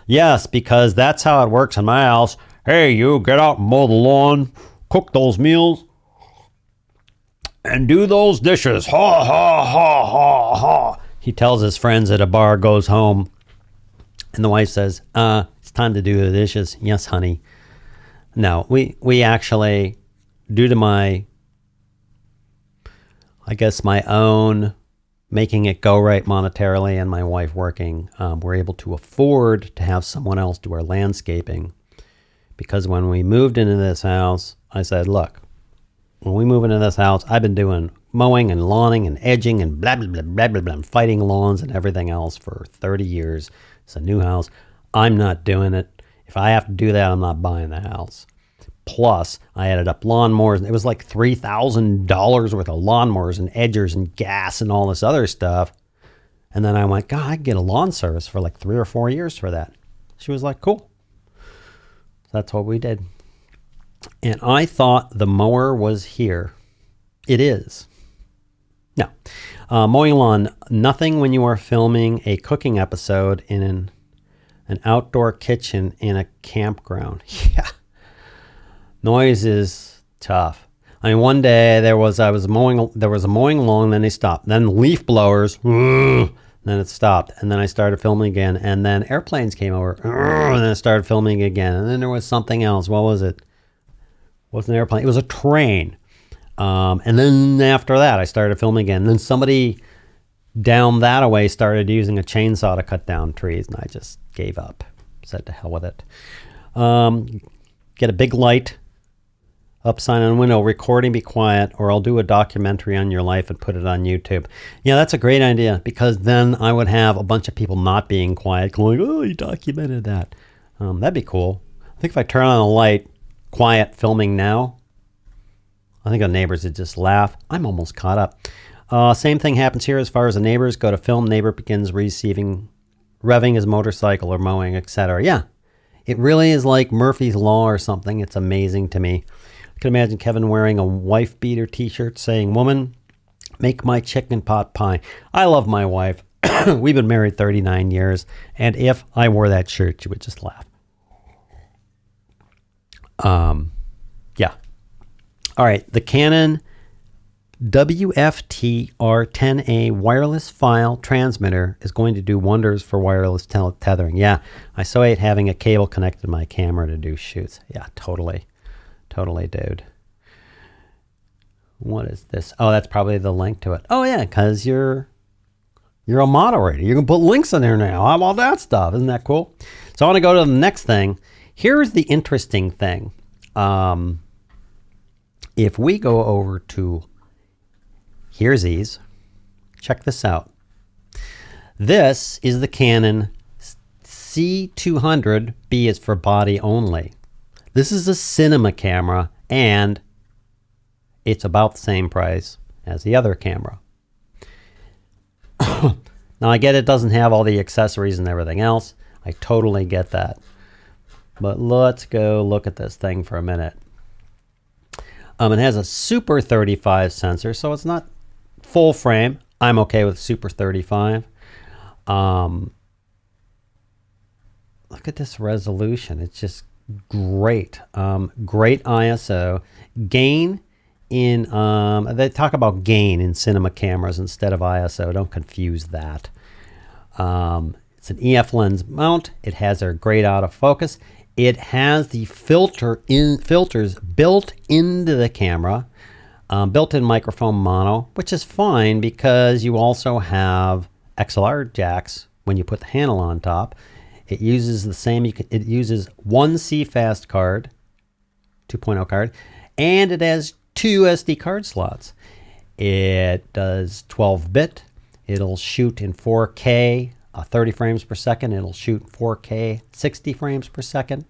Yes, because that's how it works in my house. Hey, you get out and mow the lawn, cook those meals, and do those dishes. Ha, ha, ha, ha, ha. He tells his friends at a bar, goes home, and the wife says, it's time to do the dishes. Yes, honey. No, we actually, due to my, I guess my own making it go right monetarily and my wife working, we're able to afford to have someone else do our landscaping. Because when we moved into this house, I said, look, when we move into this house, I've been doing mowing and lawning and edging and blah, blah, blah, blah, blah, blah, fighting lawns and everything else for 30 years. It's a new house. I'm not doing it. If I have to do that, I'm not buying the house. Plus, I added up lawnmowers. It was like $3,000 worth of lawnmowers and edgers and gas and all this other stuff. And then I went, God, I could get a lawn service for like 3 or 4 years for that. She was like, cool. So that's what we did. And I thought the mower was here. It is. Now, mowing lawn, nothing when you are filming a cooking episode in an outdoor kitchen in a campground. Yeah. Noise is tough. I mean, one day there was a mowing lawn, then they stopped. Then leaf blowers, then it stopped. And then I started filming again. And then airplanes came over, and then I started filming again. And then there was something else. What was it? It wasn't an airplane. It was a train. And then after that, I started filming again. And then somebody down that away started using a chainsaw to cut down trees, and I just gave up. Said to hell with it. Get a big light, up sign on the window, recording, be quiet, or I'll do a documentary on your life and put it on YouTube. Yeah, that's a great idea, because then I would have a bunch of people not being quiet, going, oh, you documented that. That'd be cool. I think if I turn on a light, quiet filming now, I think the neighbors would just laugh. I'm almost caught up. Same thing happens here as far as the neighbors go to film. Neighbor begins revving his motorcycle or mowing, etc. Yeah, it really is like Murphy's Law or something. It's amazing to me. I can imagine Kevin wearing a wife beater t-shirt saying, woman, make my chicken pot pie. I love my wife. We've been married 39 years. And if I wore that shirt, she would just laugh. Yeah. All right, the Canon WFT-R10A wireless file transmitter is going to do wonders for wireless tethering. Yeah, I so hate having a cable connected to my camera to do shoots. Yeah, totally. Totally, dude. What is this? Oh, that's probably the link to it. Oh, yeah, because you're a moderator. You can put links in there now. How about that stuff? Isn't that cool? So I want to go to the next thing. Here's the interesting thing. If we go over to here's these, check this out. This is the Canon C200. B is for body only. This is a cinema camera, and it's about the same price as the other camera. Now, I get it doesn't have all the accessories and everything else. I totally get that. But let's go look at this thing for a minute. It has a Super 35 sensor, so it's not full frame. I'm okay with Super 35. Look at this resolution. It's just great. Great ISO. Gain in, they talk about gain in cinema cameras instead of ISO. Don't confuse that. It's an EF lens mount. It has a great autofocus. It has the filters built into the camera, built-in microphone mono, which is fine because you also have XLR jacks when you put the handle on top. It uses the same. It uses one CFast card, 2.0 card, and it has 2 SD card slots. It does 12-bit. It'll shoot in 4K. 30 frames per second. It'll shoot 4K 60 frames per second.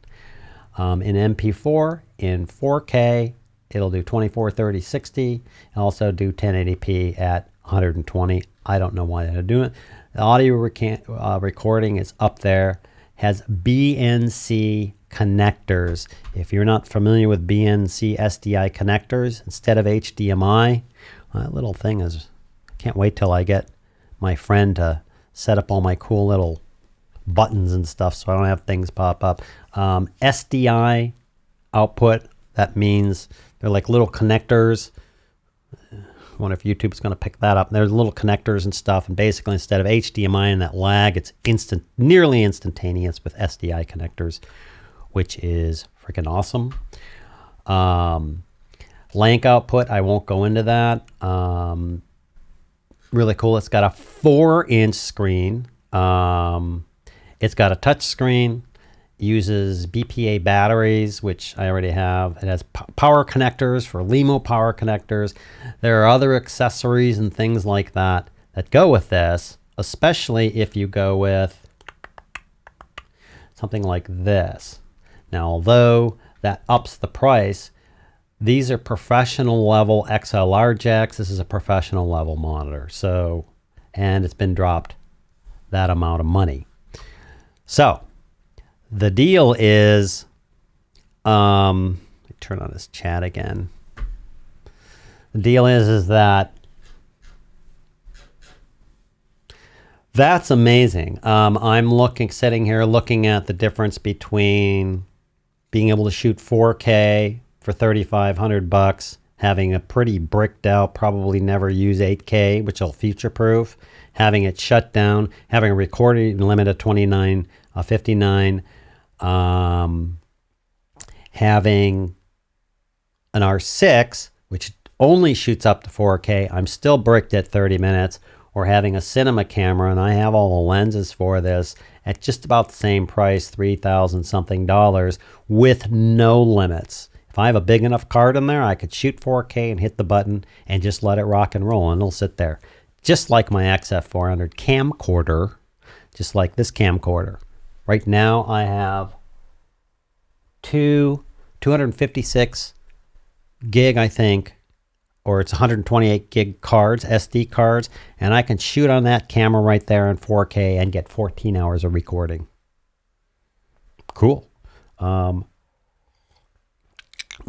In MP4, in 4K, it'll do 24, 30, 60. It'll also do 1080p at 120. I don't know why they're doing it. The audio recording is up there. Has BNC connectors. If you're not familiar with BNC SDI connectors, instead of HDMI, that little thing is, I can't wait till I get my friend to set up all my cool little buttons and stuff so I don't have things pop up. SDI output, that means they're like little connectors. I wonder if YouTube's going to pick that up. There's little connectors and stuff, and basically instead of HDMI and that lag, it's nearly instantaneous with SDI connectors, which is freaking awesome. Lank output, I won't go into that. Really cool. It's got a 4-inch screen. It's got a touch screen. uses BPA batteries, which I already have. It has power connectors for LEMO power connectors. There are other accessories and things like that that go with this, especially if you go with something like this. Now, although that ups the price, these are professional level XLR jacks. This is a professional level monitor. So, and it's been dropped that amount of money. So the deal is, let me turn on this chat again. The deal is that that's amazing. I'm sitting here looking at the difference between being able to shoot 4K for $3,500, having a pretty bricked out, probably never use 8K, which will future proof, having it shut down, having a recording limit of 59, having an R6, which only shoots up to 4K. I'm still bricked at 30 minutes, or having a cinema camera, and I have all the lenses for this at just about the same price, $3,000 something with no limits. If I have a big enough card in there, I could shoot 4K and hit the button and just let it rock and roll, and it'll sit there. Just like my XF400 camcorder, just like this camcorder. Right now I have two 256 gig, I think, or it's 128 gig cards, SD cards, and I can shoot on that camera right there in 4K and get 14 hours of recording. Cool.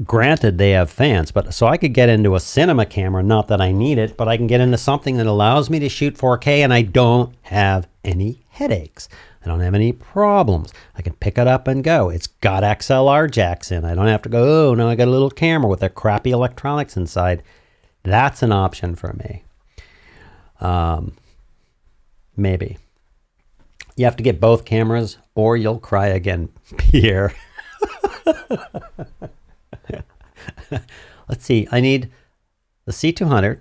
Granted, they have fans, but so I could get into a cinema camera, not that I need it, but I can get into something that allows me to shoot 4K, and I don't have any headaches. I don't have any problems. I can pick it up and go. It's got XLR jacks in. I don't have to go, oh, no, I got a little camera with their crappy electronics inside. That's an option for me. Maybe. You have to get both cameras or you'll cry again, Pierre. Let's see. I need the C200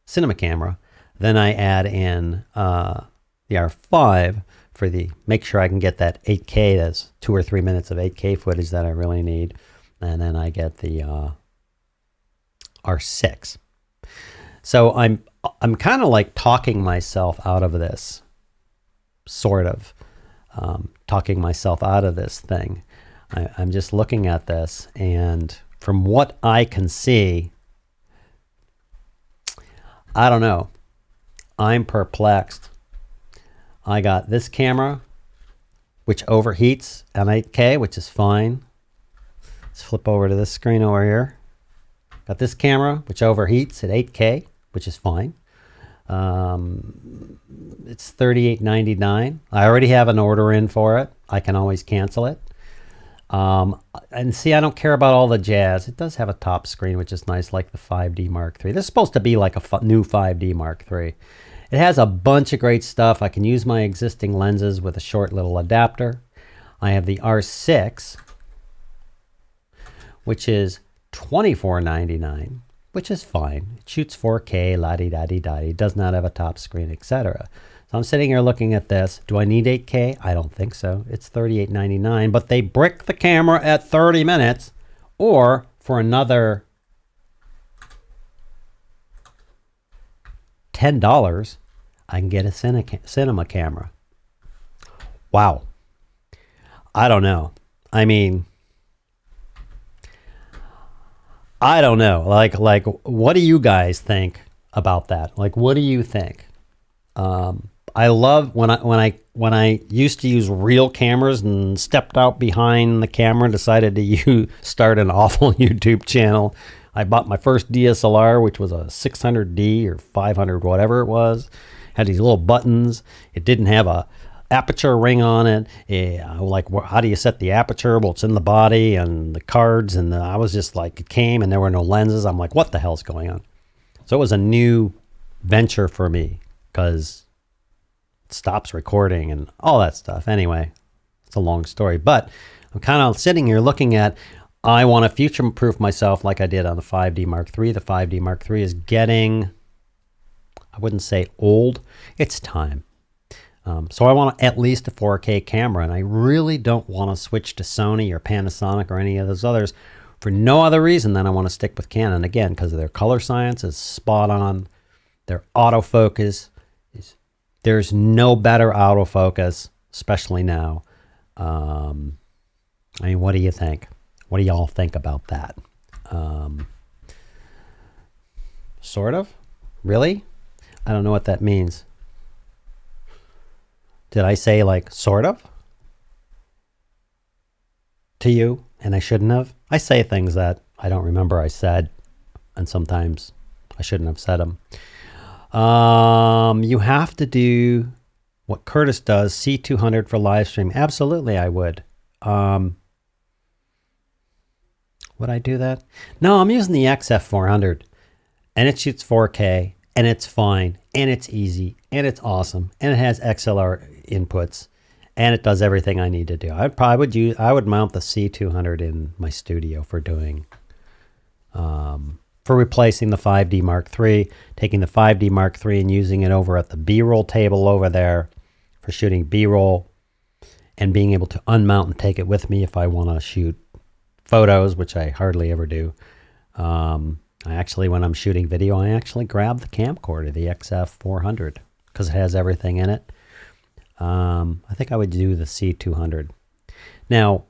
cinema camera. Then I add in the R5 for the, make sure I can get that 8K. That's 2 or 3 minutes of 8K footage that I really need. And then I get the R6. So I'm kind of like talking myself out of this, sort of talking myself out of this thing. I'm just looking at this, and from what I can see, I don't know. I'm perplexed. I got this camera, which overheats at 8K, which is fine. Let's flip over to this screen over here. Got this camera, which overheats at 8K, which is fine. It's $38.99. I already have an order in for it. I can always cancel it. And see, I don't care about all the jazz. It does have a top screen, which is nice, like the 5D Mark III. This is supposed to be like a new 5D Mark III. It has a bunch of great stuff. I can use my existing lenses with a short little adapter. I have the R6, which is $24.99, which is fine. It shoots 4K, la-di-da-di-da-di. It does not have a top screen, etc. So I'm sitting here looking at this. Do I need 8K? I don't think so. It's $38.99, but they brick the camera at 30 minutes, or for another $10, I can get a cinema camera. Wow. I don't know. I mean, I don't know. Like, what do you guys think about that? Like, what do you think? I love when I used to use real cameras and stepped out behind the camera and decided to start an awful YouTube channel. I bought my first DSLR, which was a 600D or 500, whatever it was. Had these little buttons. It didn't have a aperture ring on it. Like, how do you set the aperture? Well, it's in the body and the cards, and I was just like, it came and there were no lenses. I'm like, what the hell's going on? So it was a new venture for me because it stops recording and all that stuff. Anyway, it's a long story, but I'm kind of sitting here looking at, I want to future-proof myself like I did on the 5D Mark III. The 5D Mark III is getting, I wouldn't say old. It's time. So I want at least a 4K camera, and I really don't want to switch to Sony or Panasonic or any of those others for no other reason than I want to stick with Canon, again, because their color science is spot on. Their autofocus there's no better autofocus, especially now. I mean, what do you think? What do y'all think about that? Sort of? Really? I don't know what that means. Did I say like sort of to you and I shouldn't have? I say things that I don't remember I said, and sometimes I shouldn't have said them. You have to do what Curtis does, C200 for live stream. Absolutely, I would. Would I do that? No, I'm using the XF400, and it shoots 4K, and it's fine, and it's easy, and it's awesome, and it has XLR inputs, and it does everything I need to do. I would mount the C200 in my studio for doing, for replacing the 5D Mark III, taking the 5D Mark III and using it over at the B-roll table over there for shooting B-roll, and being able to unmount and take it with me if I want to shoot photos, which I hardly ever do. I actually, when I'm shooting video, I actually grab the camcorder, the XF400, because it has everything in it. I think I would do the C200. Now,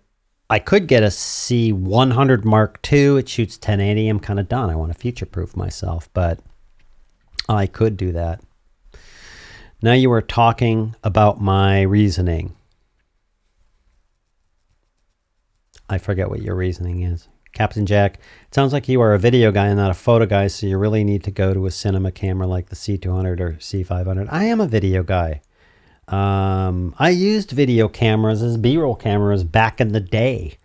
I could get a C100 Mark II. It shoots 1080. I'm kind of done. I want to future-proof myself, but I could do that. Now you were talking about my reasoning. I forget what your reasoning is. Captain Jack, it sounds like you are a video guy and not a photo guy, so you really need to go to a cinema camera like the C200 or C500. I am a video guy. I used video cameras as B-roll cameras back in the day.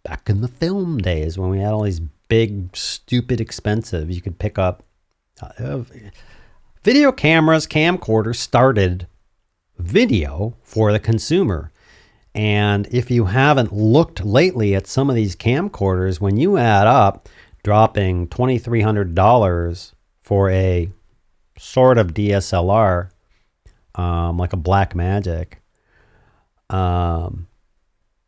Back in the film days when we had all these big, stupid, expensive. You could pick up video cameras, camcorders started video for the consumer. And if you haven't looked lately at some of these camcorders, when you add up dropping $2,300 for a sort of DSLR, like a Blackmagic,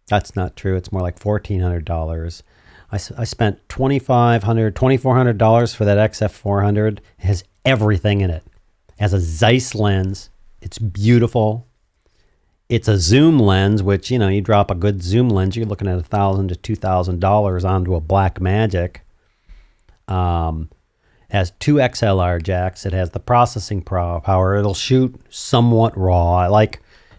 that's not true. It's more like $1,400. I spent $2,400 for that XF400. It has everything in it. It has a Zeiss lens. It's beautiful. It's a zoom lens, which, you know, you drop a good zoom lens, you're looking at $1,000 to $2,000 onto a Blackmagic. Has 2 XLR jacks. It has the processing power. It'll shoot somewhat raw.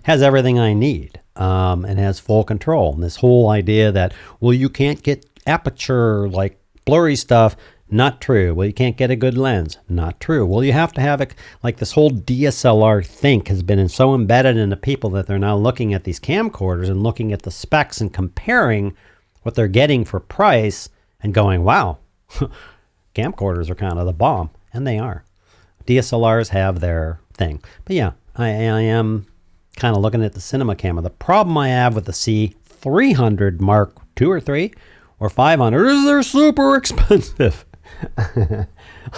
Has everything I need, and has full control. And this whole idea that, well, you can't get aperture, like blurry stuff, not true. Well, you can't get a good lens, not true. Well, you have to have it, like this whole DSLR think has been so embedded into people that they're now looking at these camcorders and looking at the specs and comparing what they're getting for price and going, wow, camcorders are kind of the bomb. And they are. DSLRs have their thing. But yeah, I am kind of looking at the cinema camera. The problem I have with the C300 Mark II or 3 or 500 is they're super expensive. I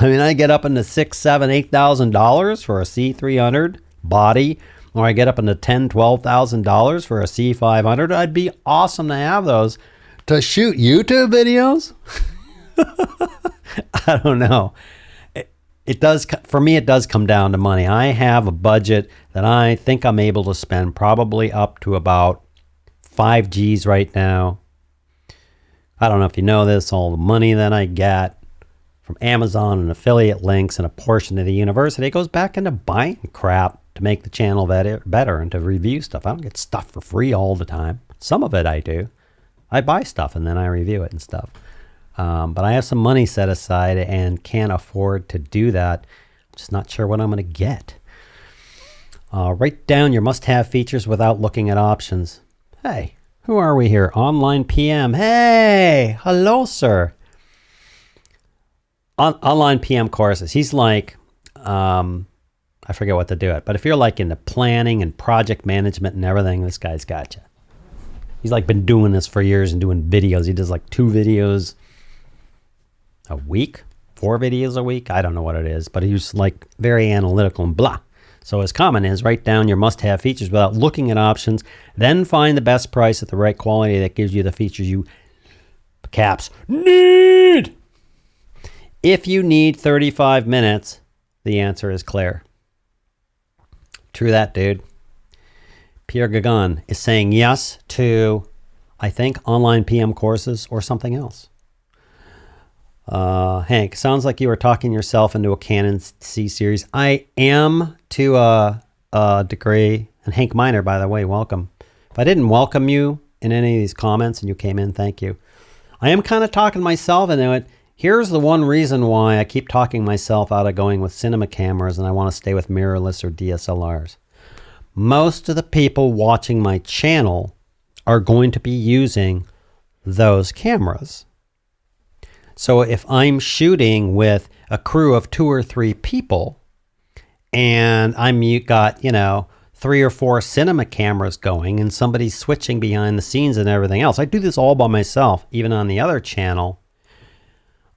mean, I get up into $6,000, $7,000, $8,000 for a C300 body, or I get up into $10,000, $12,000 for a C500. I'd be awesome to have those to shoot YouTube videos. I don't know. It does, for me, it does come down to money. I have a budget that I think I'm able to spend probably up to about 5 G's right now. I don't know if you know this, all the money that I get from Amazon and affiliate links and a portion of the university, it goes back into buying crap to make the channel better and to review stuff. I don't get stuff for free all the time. Some of it I do. I buy stuff and then I review it and stuff. But I have some money set aside and can't afford to do that. I'm just not sure what I'm going to get. Write down your must-have features without looking at options. Hey, who are we here? Online PM. Hey, hello, sir. Online PM courses. He's like, I forget what to do it, but if you're like into planning and project management and everything, this guy's got you. He's like been doing this for years and doing videos. He does like 2 videos a week, 4 videos a week. I don't know what it is, but he's like very analytical and blah. So as common is, write down your must-have features without looking at options, then find the best price at the right quality that gives you the features you, caps, need. If you need 35 minutes, the answer is Claire. True that, dude. Pierre Gagan is saying yes to, I think, online PM courses or something else. Hank, sounds like you were talking yourself into a Canon C series. I am to a degree. And Hank Miner, by the way, welcome. If I didn't welcome you in any of these comments and you came in, thank you. I am kind of talking myself into it. Here's the one reason why I keep talking myself out of going with cinema cameras and I want to stay with mirrorless or DSLRs. Most of the people watching my channel are going to be using those cameras. So if I'm shooting with a crew of 2 or 3 people and I'm got, 3 or 4 cinema cameras going and somebody's switching behind the scenes and everything else. I do this all by myself, even on the other channel.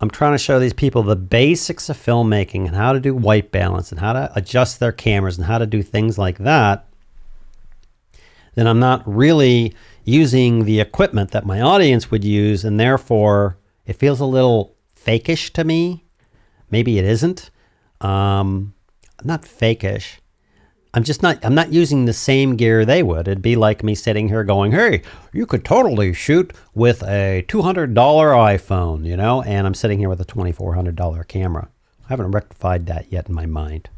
I'm trying to show these people the basics of filmmaking and how to do white balance and how to adjust their cameras and how to do things like that. Then I'm not really using the equipment that my audience would use, and therefore it feels a little fakish to me. Maybe it isn't. Not fakish. I'm not using the same gear they would. It'd be like me sitting here going, hey, you could totally shoot with a $200 iPhone, and I'm sitting here with a $2,400 camera. I haven't rectified that yet in my mind.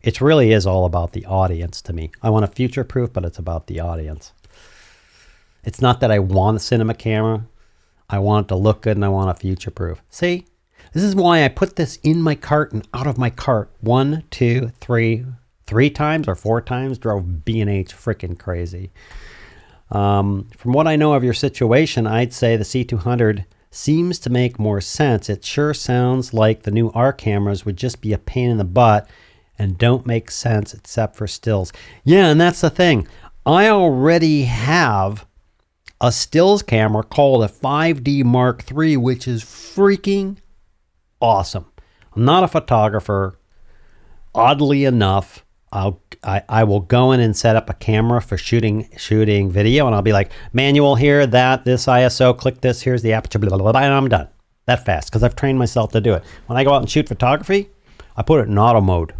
It really is all about the audience to me. I want a future-proof, but it's about the audience. It's not that I want a cinema camera. I want it to look good and I want a future-proof. See, this is why I put this in my cart and out of my cart 1, 2, 3 times or 4 times, drove B&H freaking crazy. From what I know of your situation, I'd say the C200 seems to make more sense. It sure sounds like the new R cameras would just be a pain in the butt and don't make sense except for stills. Yeah, and that's the thing. I already have a stills camera called a 5D Mark III, which is freaking awesome. I'm not a photographer. Oddly enough, I will go in and set up a camera for shooting video, and I'll be like, manual here, this ISO, click this, here's the aperture, blah, blah, blah, and I'm done. That fast, because I've trained myself to do it. When I go out and shoot photography, I put it in auto mode,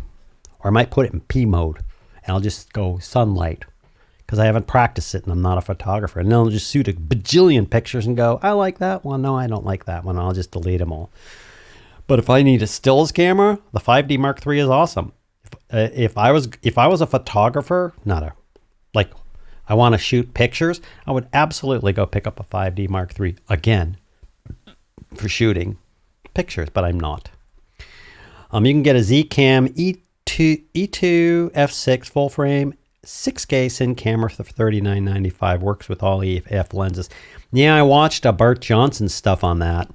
or I might put it in P mode, and I'll just go sunlight, because I haven't practiced it, and I'm not a photographer. And then I'll just shoot a bajillion pictures and go, I like that one, no, I don't like that one, I'll just delete them all. But if I need a stills camera, the 5D Mark III is awesome. If I was a photographer, I want to shoot pictures, I would absolutely go pick up a 5D Mark III again for shooting pictures, but I'm not. You can get a Z-Cam E2 F6 full frame 6K Cine camera for $39.95. Works with all EF lenses. Yeah, I watched Bart Johnson stuff on that.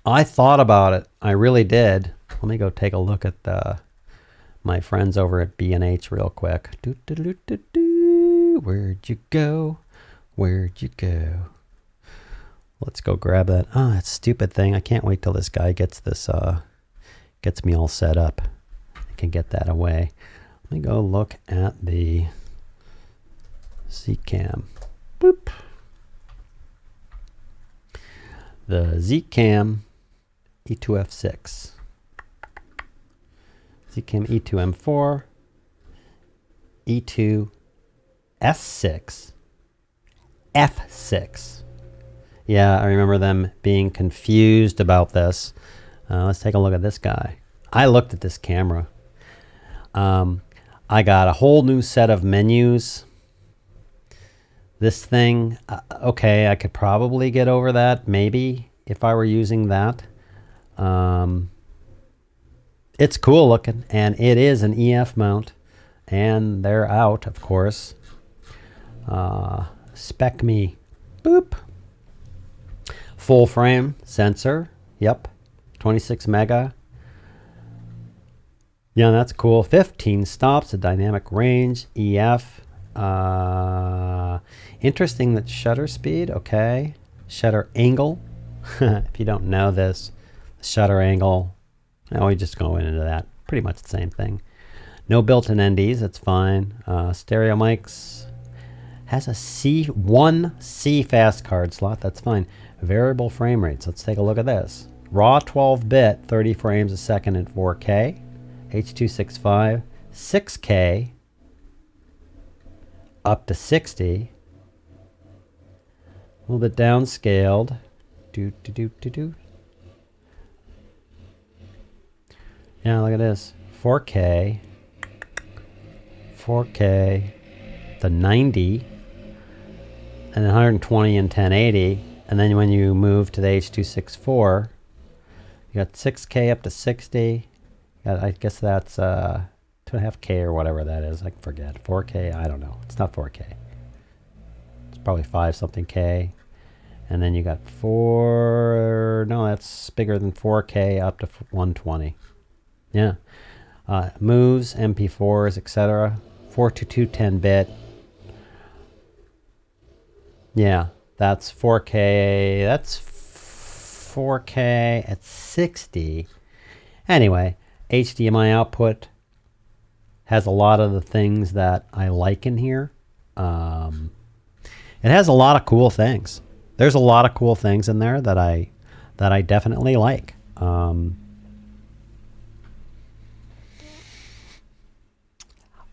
I thought about it. I really did. Let me go take a look at my friends over at B&H real quick. Where'd you go? Where'd you go? Let's go grab that. Oh, that stupid thing. I can't wait till this guy gets me all set up. I can get that away. Let me go look at the Z-Cam. Boop. The Z-Cam E2F6, Z-Cam E2M4, E2S6, F6. Yeah, I remember them being confused about this. Let's take a look at this guy. I looked at this camera. I got a whole new set of menus. This thing, okay, I could probably get over that, maybe, if I were using that. It's cool looking, and it is an EF mount, and they're out, of course. Spec me, boop. Full frame sensor, yep, 26 mega. Yeah, that's cool. 15 stops, a dynamic range, EF. Interesting that shutter speed, okay. Shutter angle, if you don't know this, the shutter angle Now we just go into that. Pretty much the same thing. No built-in NDs, that's fine. Stereo mics. Has a C fast card slot, that's fine. Variable frame rates, let's take a look at this. Raw 12-bit, 30 frames a second in 4K. H.265, 6K, up to 60. A little bit downscaled. Yeah, look at this. 4K, the 90, and then 120 and 1080. And then when you move to the H.264, you got 6K up to 60. I guess that's 2.5K or whatever that is. I forget. 4K, I don't know. It's not 4K. It's probably 5 something K. And then you got no, that's bigger than 4K up to 120. Yeah. Moves, MP4s, etc. 422 10-bit. Yeah, that's 4K. That's 4K at 60. Anyway, HDMI output has a lot of the things that I like in here. It has a lot of cool things. There's a lot of cool things in there that I definitely like.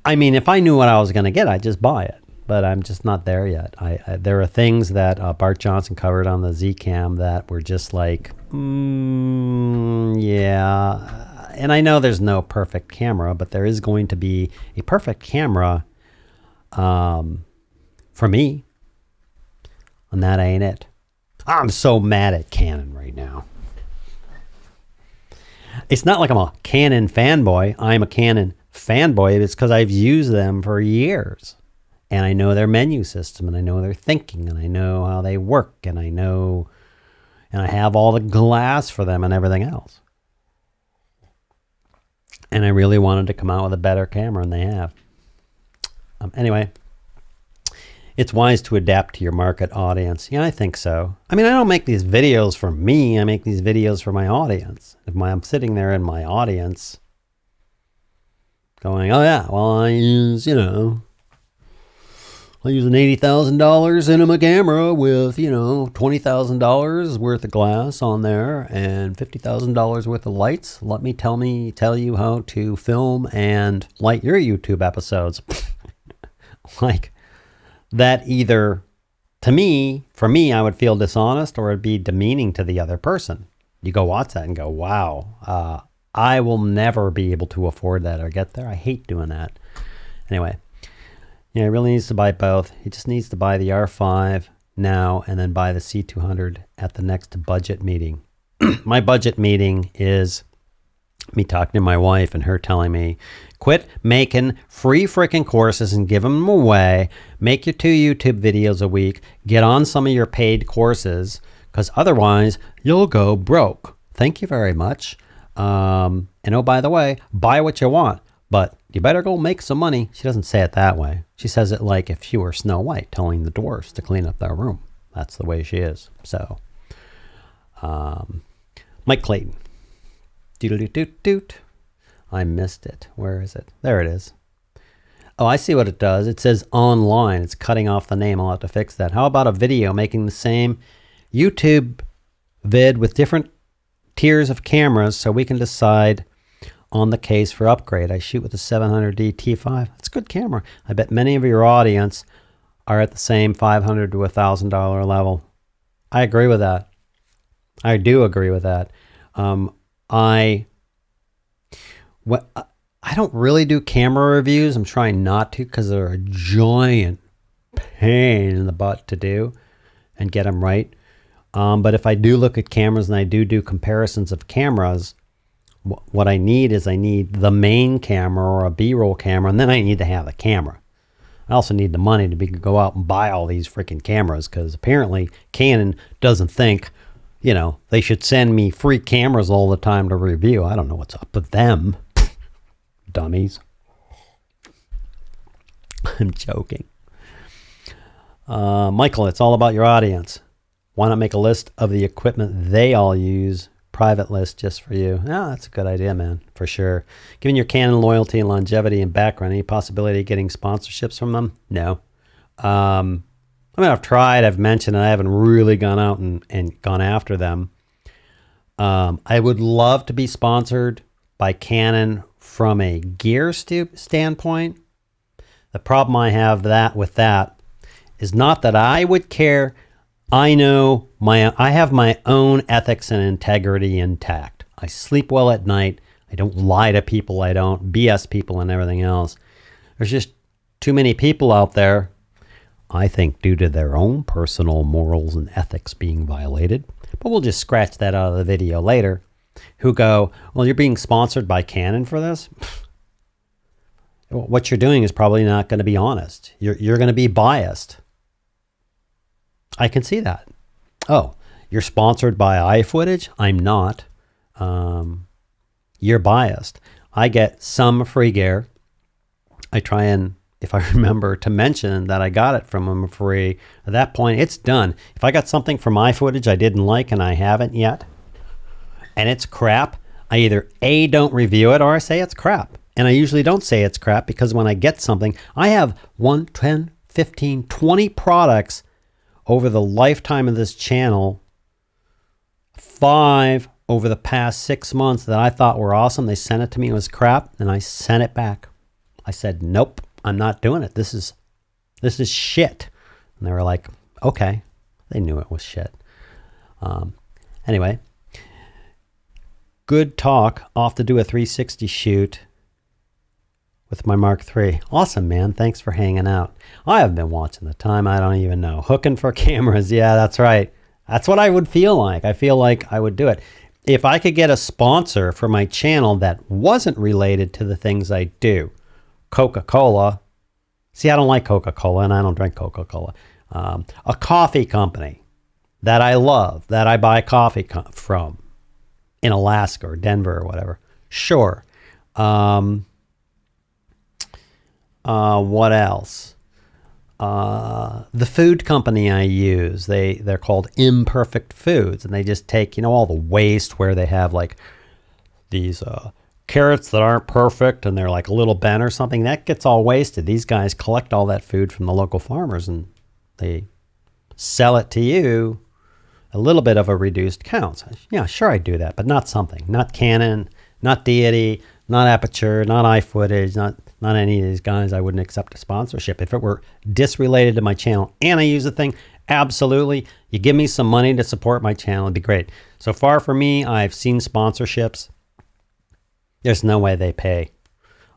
I mean, if I knew what I was going to get, I'd just buy it. But I'm just not there yet. There are things that Bart Johnson covered on the Z-Cam that were just like, yeah. And I know there's no perfect camera, but there is going to be a perfect camera for me. And that ain't it. I'm so mad at Canon right now. It's not like I'm a Canon fanboy. I'm a Canon fanboy. It's because I've used them for years. And I know their menu system, and I know their thinking, and I know how they work, and I know, and I have all the glass for them and everything else. And I really wanted to come out with a better camera, and they have. Anyway, it's wise to adapt to your market audience. Yeah, I think so. I mean, I don't make these videos for me. I make these videos for my audience. If I'm sitting there in my audience going, oh yeah, well, I use, I use an $80,000 cinema camera with, $20,000 worth of glass on there and $50,000 worth of lights. Let me tell you how to film and light your YouTube episodes. Like that either, for me, I would feel dishonest or it'd be demeaning to the other person. You go watch that and go, wow, I will never be able to afford that or get there. I hate doing that. Anyway. Yeah, he really needs to buy both. He just needs to buy the R5 now and then buy the C200 at the next budget meeting. My budget meeting is me talking to my wife and her telling me, quit making free freaking courses and give them away. Make your 2 YouTube videos a week. Get on some of your paid courses because otherwise you'll go broke. Thank you very much. And oh, by the way, buy what you want. But you better go make some money. She doesn't say it that way. She says it like if she were Snow White telling the dwarfs to clean up their room. That's the way she is. So, Mike Clayton. Doot. I missed it. Where is it? There it is. Oh, I see what it does. It says online. It's cutting off the name. I'll have to fix that. How about a video making the same YouTube vid with different tiers of cameras so we can decide on the case for upgrade? I shoot with a 700D T5. It's a good camera. I bet many of your audience are at the same $500 to $1,000 level. I agree with that. I do agree with that. I don't really do camera reviews. I'm trying not to because they're a giant pain in the butt to do and get them right. But if I do look at cameras and I do comparisons of cameras, what I need is I need the main camera or a B-roll camera, and then I need to have a camera. I also need the money to go out and buy all these freaking cameras because apparently Canon doesn't think, they should send me free cameras all the time to review. I don't know what's up with them. Dummies. I'm joking. Michael, it's all about your audience. Why not make a list of the equipment they all use? private list just for you. Oh, that's a good idea, man, for sure. Given your Canon loyalty and longevity and background, any possibility of getting sponsorships from them? No. I mean, I've tried, I've mentioned, and I haven't really gone out and gone after them. I would love to be sponsored by Canon from a gear standpoint. The problem I have with that is not that I would care. I have my own ethics and integrity intact. I sleep well at night. I don't lie to people. I don't BS people and everything else. There's just too many people out there, I think, due to their own personal morals and ethics being violated, but we'll just scratch that out of the video later, who go, well, you're being sponsored by Canon for this? What you're doing is probably not going to be honest. You're going to be biased. I can see that. Oh, you're sponsored by iFootage? I'm not. You're biased. I get some free gear. I try and, if I remember, to mention that I got it from them free. At that point, it's done. If I got something from iFootage I didn't like and I haven't yet, and it's crap, I either A, don't review it, or I say it's crap. And I usually don't say it's crap, because when I get something, I have 1, 10, 15, 20 products over the lifetime of this channel, 5 over the past 6 months that I thought were awesome. They sent it to me, it was crap, and I sent it back. I said, nope, I'm not doing it. This is shit. And they were like, okay. They knew it was shit. Anyway, good talk. Off to do a 360 shoot with my Mark III. Awesome, man. Thanks for hanging out. I haven't been watching the time. I don't even know. Hooking for cameras. Yeah, that's right. That's what I would feel like. I feel like I would do it. If I could get a sponsor for my channel that wasn't related to the things I do. Coca-Cola. See, I don't like Coca-Cola, and I don't drink Coca-Cola. A coffee company that I love, that I buy coffee from in Alaska or Denver or whatever. Sure. What else? The food company I use, they're called Imperfect Foods, and they just take, all the waste where they have like these carrots that aren't perfect and they're like a little bent or something. That gets all wasted. These guys collect all that food from the local farmers and they sell it to you a little bit of a reduced count. So, yeah, sure, I do that, but not something. Not Canon, not Deity, not Aperture, not iFootage, not any of these guys. I wouldn't accept a sponsorship. If it were disrelated to my channel and I use the thing, absolutely. You give me some money to support my channel, it'd be great. So far for me, I've seen sponsorships. There's no way they pay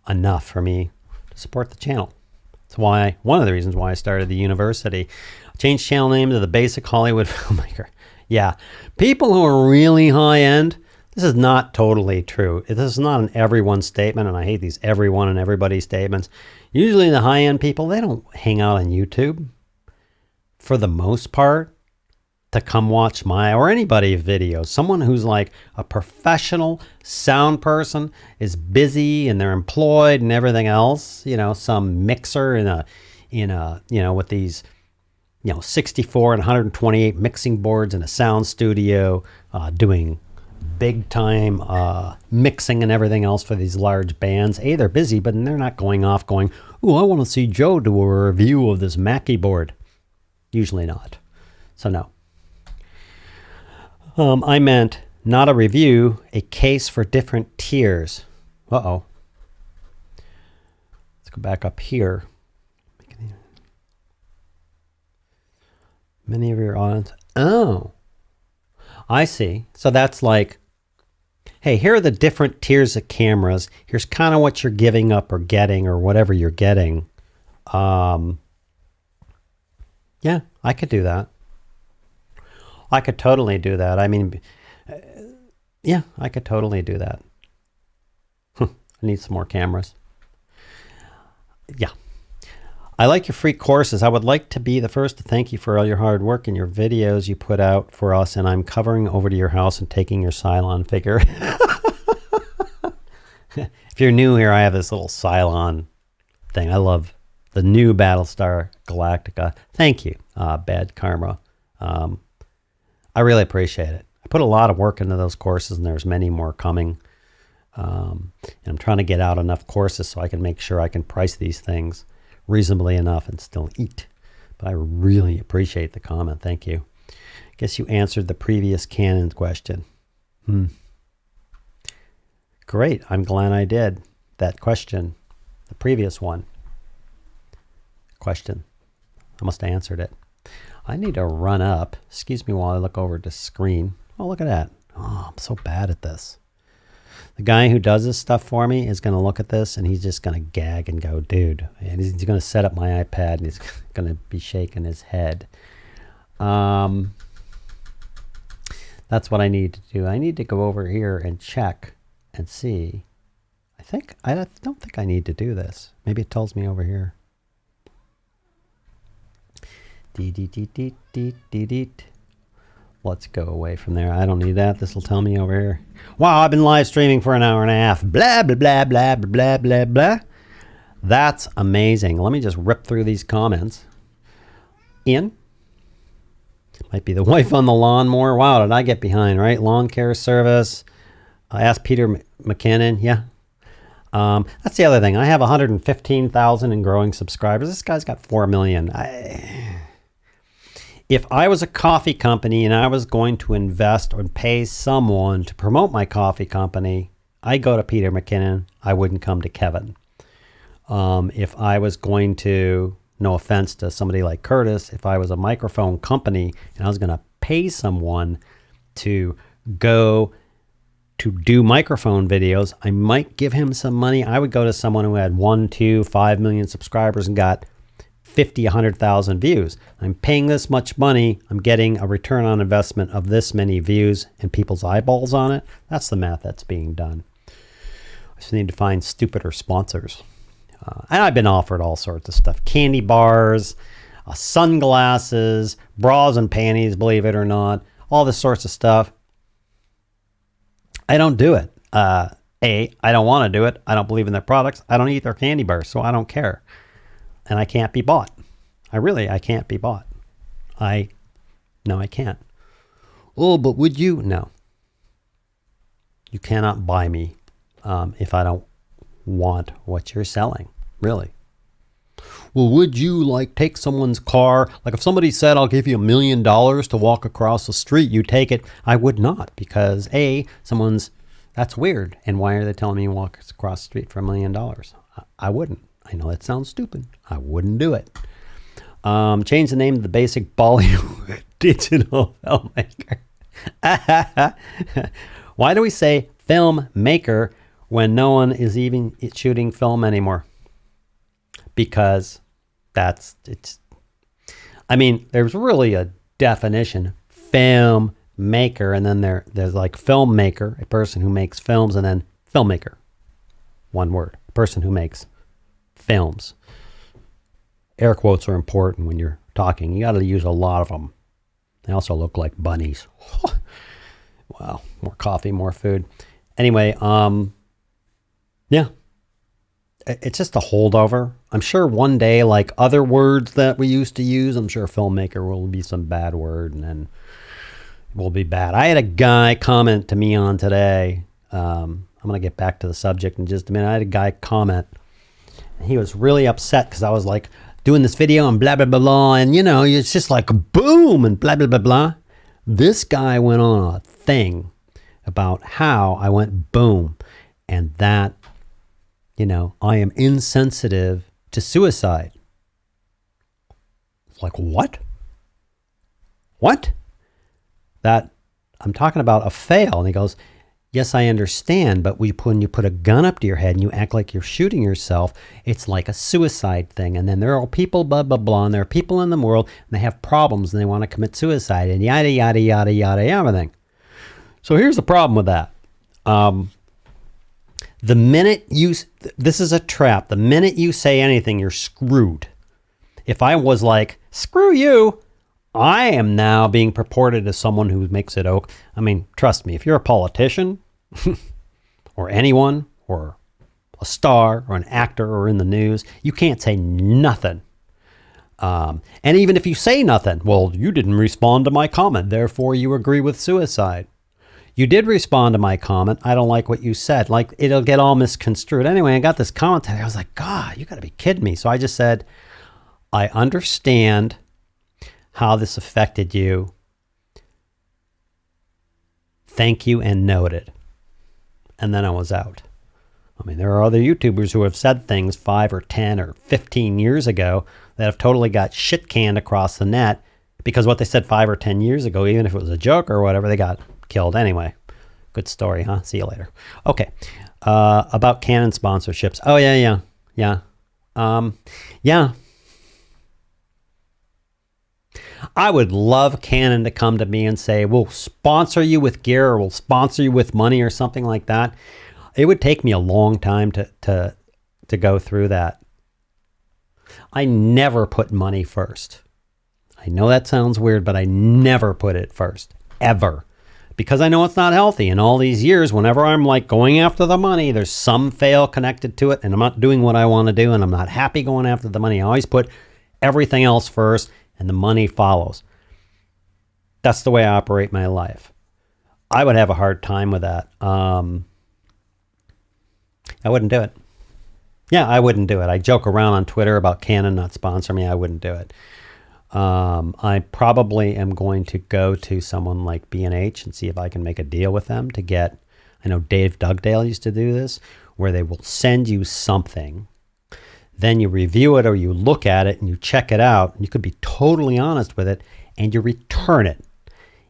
enough for me to support the channel. That's why, one of the reasons why I started the university. Changed channel name to the Basic Hollywood Filmmaker. Yeah, people who are really high end, this is not totally true. This is not an everyone statement, and I hate these everyone and everybody statements. Usually the high end people, they don't hang out on YouTube for the most part to come watch my or anybody's videos. Someone who's like a professional sound person is busy and they're employed and everything else, some mixer in a with these 64 and 128 mixing boards in a sound studio, doing big time mixing and everything else for these large bands. They're busy, but they're not going off going, oh, I want to see Joe do a review of this Mackie board. Usually not. So no. I meant not a review, a case for different tiers. Uh-oh. Let's go back up here. Many of your audience. Oh, I see. So that's like, hey, here are the different tiers of cameras. Here's kind of what you're giving up or getting or whatever you're getting. Yeah, I could do that. I could totally do that. I mean, yeah, I could totally do that. I need some more cameras. Yeah. I like your free courses. I would like to be the first to thank you for all your hard work and your videos you put out for us, and I'm covering over to your house and taking your Cylon figure. If you're new here, I have this little Cylon thing. I love the new Battlestar Galactica. Thank you, Bad Karma. I really appreciate it. I put a lot of work into those courses, and there's many more coming. And I'm trying to get out enough courses so I can make sure I can price these things reasonably enough and still eat. But I really appreciate the comment. Thank you. I guess you answered the previous Canon question. Great. I'm glad I did that question. The previous one. Question. I must have answered it. I need to run up. Excuse me while I look over the screen. Oh, look at that. Oh, I'm so bad at this. The guy who does this stuff for me is going to look at this and he's just going to gag and go, dude. And he's going to set up my iPad and he's going to be shaking his head. That's what I need to do. I need to go over here and check and see. I don't think I need to do this. Maybe it tells me over here. Let's go away from there. I don't need that. This will tell me over here. Wow, I've been live streaming for an hour and a half. Blah, blah, blah, blah, blah, blah, blah. That's amazing. Let me just rip through these comments. Ian? Might be the wife on the lawnmower. Wow, did I get behind, right? Lawn care service. I asked Peter McKinnon. Yeah. That's the other thing. I have 115,000 and growing subscribers. This guy's got 4 million. If I was a coffee company and I was going to invest or pay someone to promote my coffee company, I'd go to Peter McKinnon. I wouldn't come to Kevin. If I was going to, no offense to somebody like Curtis, if I was a microphone company and I was going to pay someone to go to do microphone videos, I might give him some money. I would go to someone who had 1, 2, 5 million subscribers and got 50, 100,000 views. I'm paying this much money. I'm getting a return on investment of this many views and people's eyeballs on it. That's the math that's being done. I just need to find stupider sponsors. And I've been offered all sorts of stuff. Candy bars, sunglasses, bras and panties, believe it or not. All this sorts of stuff. I don't do it. I don't want to do it. I don't believe in their products. I don't eat their candy bars, so I don't care. And I can't be bought. I can't be bought. No, I can't. Oh, but would you? No. You cannot buy me if I don't want what you're selling, really. Well, would you like take someone's car? Like if somebody said, I'll give you $1 million to walk across the street, you take it. I would not because that's weird. And why are they telling me to walk across the street for $1 million? I wouldn't. I know that sounds stupid. I wouldn't do it. Change the name of the basic Bollywood digital filmmaker. Why do we say filmmaker when no one is even shooting film anymore? Because there's really a definition, filmmaker, and then there's like filmmaker, a person who makes films, and then filmmaker, one word, a person who makes films. Air quotes are important when you're talking. You got to use a lot of them. They also look like bunnies. Wow, more coffee, more food. Anyway, yeah. It's just a holdover. I'm sure one day, like other words that we used to use, I'm sure filmmaker will be some bad word and then it will be bad. I had a guy comment to me on today. I'm going to get back to the subject in just a minute. I had a guy comment. He was really upset because I was like doing this video and blah, blah, blah, blah. And, it's just like boom and blah, blah, blah, blah. This guy went on a thing about how I went boom and that, I am insensitive to suicide. It's like, what? What? That I'm talking about a fail. And he goes, yes, I understand, but when you put a gun up to your head and you act like you're shooting yourself, it's like a suicide thing. And then there are people, blah, blah, blah, and there are people in the world, and they have problems, and they want to commit suicide, and yada, yada, yada, yada, everything. So here's the problem with that. The minute this is a trap. The minute you say anything, you're screwed. If I was like, screw you, I am now being purported as someone who makes it okay. I mean, trust me, if you're a politician or anyone or a star or an actor or in the news, you can't say nothing. And even if you say nothing, well, you didn't respond to my comment, therefore you agree with suicide. You did respond to my comment. I don't like what you said. Like, it'll get all misconstrued. Anyway, I got this comment today. I was like, God, you got to be kidding me. So I just said, I understand how this affected you. Thank you and noted. And then I was out. I mean, there are other YouTubers who have said things 5 or 10 or 15 years ago that have totally got shit canned across the net because what they said 5 or 10 years ago, even if it was a joke or whatever, they got killed anyway. Good story, huh? See you later. Okay. About Canon sponsorships. Oh, yeah. Yeah. I would love Canon to come to me and say, we'll sponsor you with gear or we'll sponsor you with money or something like that. It would take me a long time to go through that. I never put money first. I know that sounds weird, but I never put it first, ever. Because I know it's not healthy. In all these years, whenever I'm like going after the money, there's some fail connected to it, and I'm not doing what I want to do, and I'm not happy going after the money. I always put everything else first, and the money follows. That's the way I operate my life. I would have a hard time with that. I wouldn't do it. Yeah, I wouldn't do it. I joke around on Twitter about Canon not sponsoring me. I wouldn't do it. I probably am going to go to someone like B&H and see if I can make a deal with them to get, I know Dave Dugdale used to do this, where they will send you something, then you review it or you look at it and you check it out, and you could be totally honest with it, and you return it.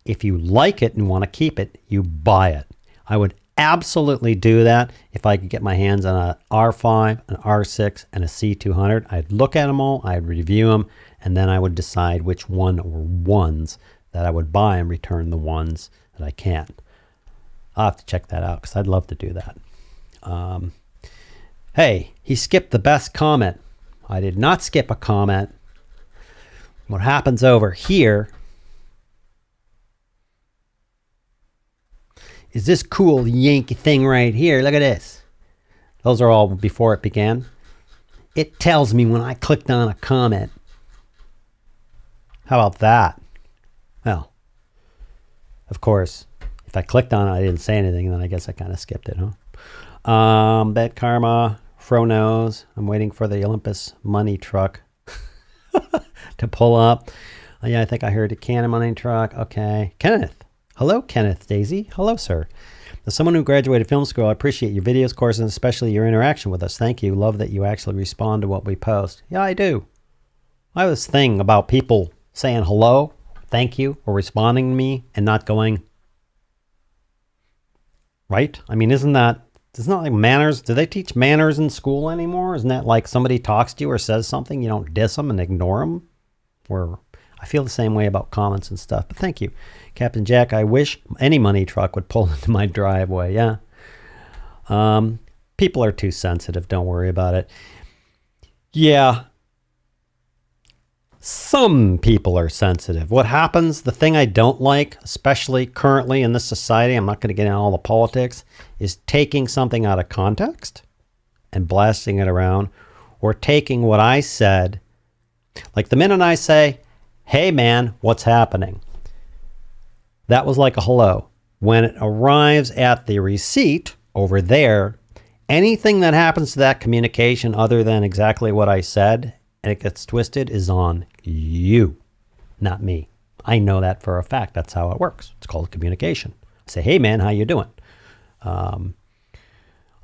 If you like it and want to keep it, you buy it. I would absolutely do that if I could get my hands on an R5, an R6, and a C200. I'd look at them all, I'd review them, and then I would decide which one or ones that I would buy and return the ones that I can't. I'll have to check that out because I'd love to do that. Hey, he skipped the best comment. I did not skip a comment. What happens over here is this cool Yankee thing right here. Look at this. Those are all before it began. It tells me when I clicked on a comment. How about that? Well, of course, if I clicked on it, I didn't say anything, then I guess I kind of skipped it, huh? Bet Karma, Fronos. I'm waiting for the Olympus money truck to pull up. Yeah, I think I heard a Canon money truck. Okay. Kenneth. Hello, Kenneth Daisy. Hello, sir. As someone who graduated film school, I appreciate your videos, courses, and especially your interaction with us. Thank you. Love that you actually respond to what we post. Yeah, I do. I have this thing about people saying hello, thank you, or responding to me and not going, right? I mean, isn't that like manners? Do they teach manners in school anymore? Isn't that like somebody talks to you or says something, you don't diss them and ignore them? Or I feel the same way about comments and stuff, but thank you. Captain Jack, I wish any money truck would pull into my driveway. Yeah. People are too sensitive. Don't worry about it. Yeah. Some people are sensitive. What happens, the thing I don't like, especially currently in this society, I'm not going to get into all the politics, is taking something out of context and blasting it around, or taking what I said, like the minute I say, hey man, what's happening? That was like a hello. When it arrives at the receipt over there, anything that happens to that communication other than exactly what I said, and it gets twisted, is on you, not me. I know that for a fact. That's how it works. It's called communication. I say, hey man, how you doing? I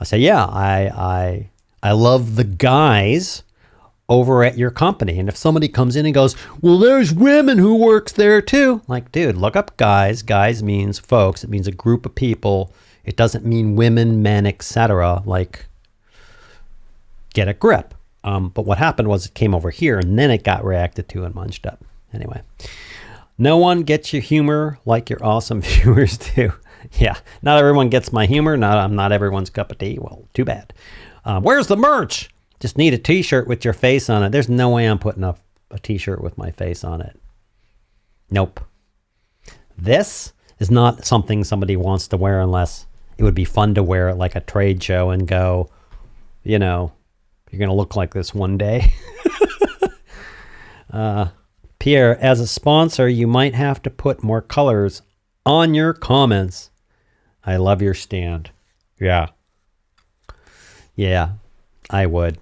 say, yeah, I love the guys over at your company. And if somebody comes in and goes, well, there's women who works there too. Like, dude, look up guys. Guys means folks. It means a group of people. It doesn't mean women, men, etc. Like, get a grip. But what happened was it came over here and then it got reacted to and munched up. Anyway, no one gets your humor like your awesome viewers do. Yeah, not everyone gets my humor. I'm not everyone's cup of tea. Well, too bad. Where's the merch? Just need a t-shirt with your face on it. There's no way I'm putting up a t-shirt with my face on it. Nope. This is not something somebody wants to wear unless it would be fun to wear at like a trade show and go, you know, you're going to look like this one day. Pierre, as a sponsor, you might have to put more colors on your comments. I love your stand. Yeah. Yeah, I would.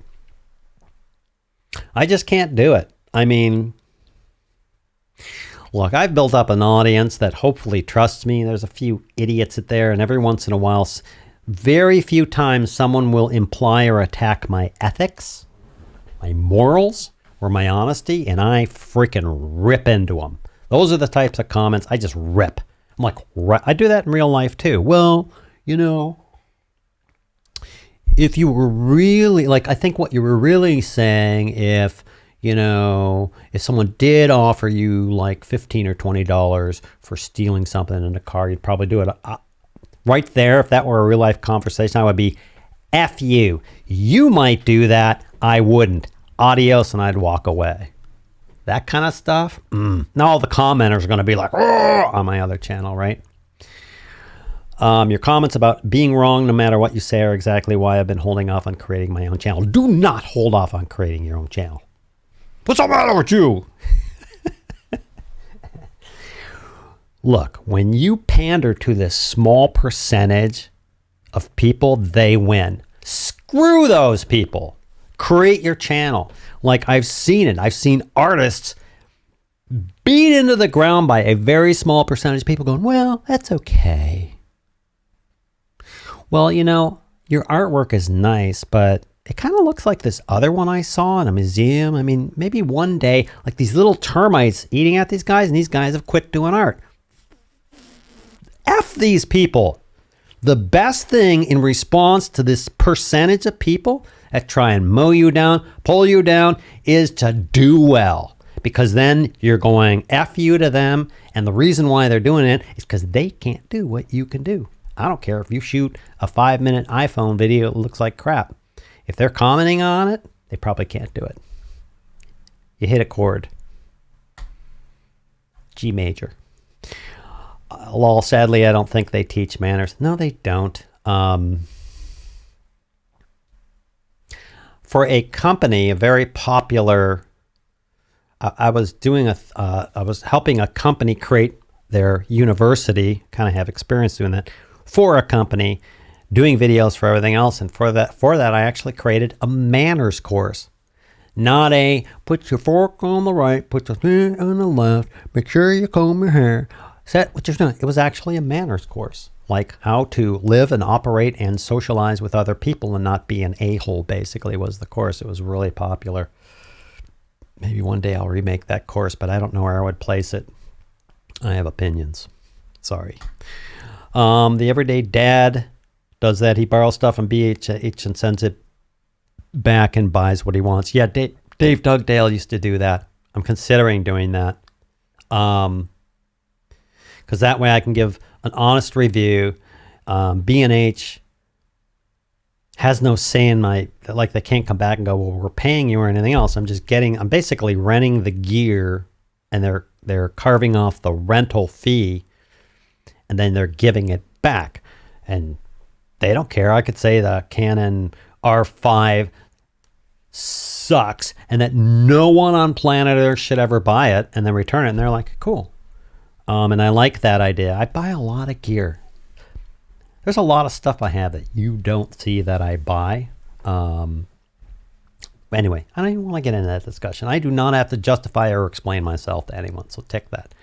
I just can't do it. I mean, look, I've built up an audience that hopefully trusts me. There's a few idiots out there, and every once in a while, very few times someone will imply or attack my ethics, my morals, or my honesty, and I freaking rip into them. Those are the types of comments I just rip. I'm like, I do that in real life too. Well, you know, if you were really, like, I think what you were really saying, if, you know, if someone did offer you like $15 or $20 for stealing something in a car, you'd probably do it. Right there, if that were a real life conversation, I would be, F you. You might do that. I wouldn't. Adios, and I'd walk away. That kind of stuff. Now all the commenters are going to be like, oh, on my other channel, right? Your comments about being wrong no matter what you say are exactly why I've been holding off on creating my own channel. Do not hold off on creating your own channel. What's the matter with you? Look, when you pander to this small percentage of people, they win. Screw those people. Create your channel. Like, I've seen it. I've seen artists beat into the ground by a very small percentage of people going, well, that's okay. Well, you know, your artwork is nice, but it kind of looks like this other one I saw in a museum. I mean, maybe one day, like these little termites eating at these guys, and these guys have quit doing art. F these people. The best thing in response to this percentage of people that try and mow you down, pull you down, is to do well. Because then you're going F you to them, and the reason why they're doing it is because they can't do what you can do. I don't care if you shoot a 5-minute iPhone video, it looks like crap. If they're commenting on it, they probably can't do it. You hit a chord. G major. Lol, sadly, I don't think they teach manners. No, they don't. For a company, a very popular, I was helping a company create their university, kind of have experience doing that, for a company, doing videos for everything else. And for that, I actually created a manners course. Not a, put your fork on the right, put your spoon on the left, make sure you comb your hair. Set what you're doing. It was actually a manners course, like how to live and operate and socialize with other people and not be an a-hole, basically, was the course. It was really popular. Maybe one day I'll remake that course, but I don't know where I would place it. I have opinions. Sorry. The everyday dad does that. He borrows stuff from BHH and sends it back and buys what he wants. Yeah, Dave Dugdale used to do that. I'm considering doing that. Because that way I can give an honest review. B&H has no say in my, like, they can't come back and go, well, we're paying you or anything else. I'm basically renting the gear, and they're carving off the rental fee, and then they're giving it back. And they don't care. I could say the Canon R5 sucks and that no one on planet Earth should ever buy it, and then return it, and they're like, cool. And I like that idea. I buy a lot of gear. There's a lot of stuff I have that you don't see that I buy. Anyway, I don't even want to get into that discussion. I do not have to justify or explain myself to anyone, so tick that.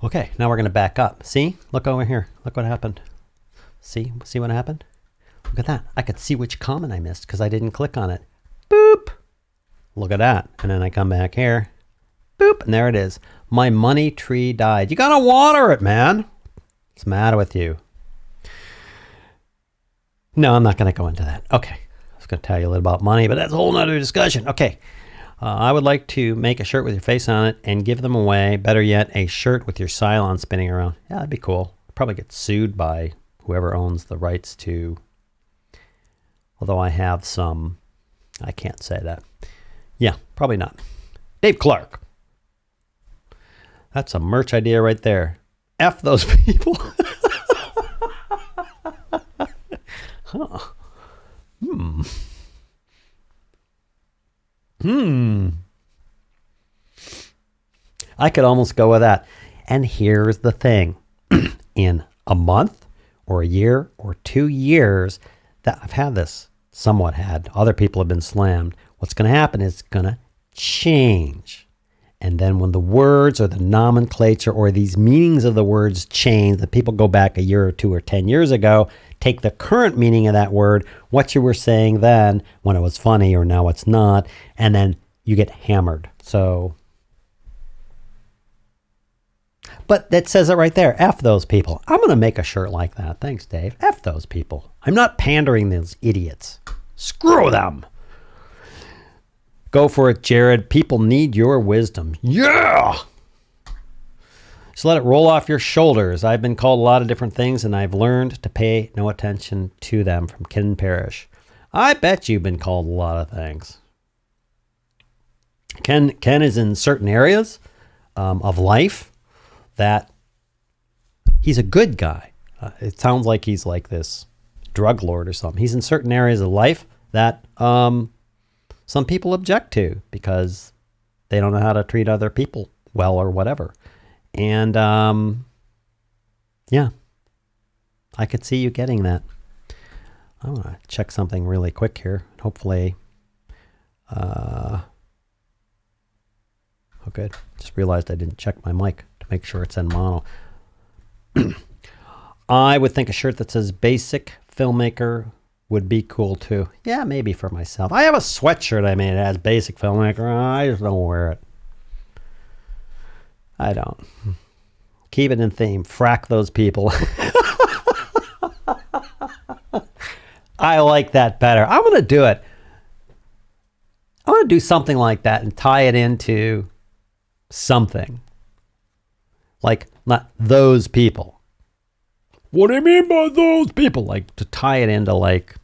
Okay, now we're going to back up. See? Look over here. Look what happened. See what happened? Look at that. I could see which comment I missed because I didn't click on it. Boop. Look at that. And then I come back here. Boop. And there it is. My money tree died. You got to water it, man. What's the matter with you? No, I'm not going to go into that. Okay. I was going to tell you a little about money, but that's a whole nother discussion. Okay. I would like to make a shirt with your face on it and give them away. Better yet, a shirt with your Cylon spinning around. Yeah, that'd be cool. Probably get sued by whoever owns the rights to, although I have some, I can't say that. Yeah, probably not. Dave Clark. That's a merch idea right there. F those people. Huh. I could almost go with that. And here's the thing. In a month or a year or 2 years that I've had this, somewhat had, other people have been slammed, what's going to happen is it's going to change. And then when the words or the nomenclature or these meanings of the words change, the people go back a year or 2 or 10 years ago, take the current meaning of that word, what you were saying then when it was funny or now it's not, and then you get hammered. So, but that says it right there. F those people. I'm going to make a shirt like that. Thanks, Dave. F those people. I'm not pandering those idiots. Screw them. Go for it, Jared. People need your wisdom. Yeah! So let it roll off your shoulders. I've been called a lot of different things, and I've learned to pay no attention to them. From Ken Parrish. I bet you've been called a lot of things. Ken is in certain areas of life that he's a good guy. It sounds like he's like this drug lord or something. He's in certain areas of life that some people object to because they don't know how to treat other people well or whatever. And yeah, I could see you getting that. I want to check something really quick here. Hopefully, oh good. Just realized I didn't check my mic to make sure it's in mono. I would think a shirt that says basic filmmaker would be cool too. Yeah, maybe for myself. I have a sweatshirt I made that has basic filmmaker. I just don't wear it. I don't. Keep it in theme. Frack those people. I like that better. I'm going to do it. I want to do something like that and tie it into something. Like, not those people. What do you mean by those people? Like, to tie it into, like,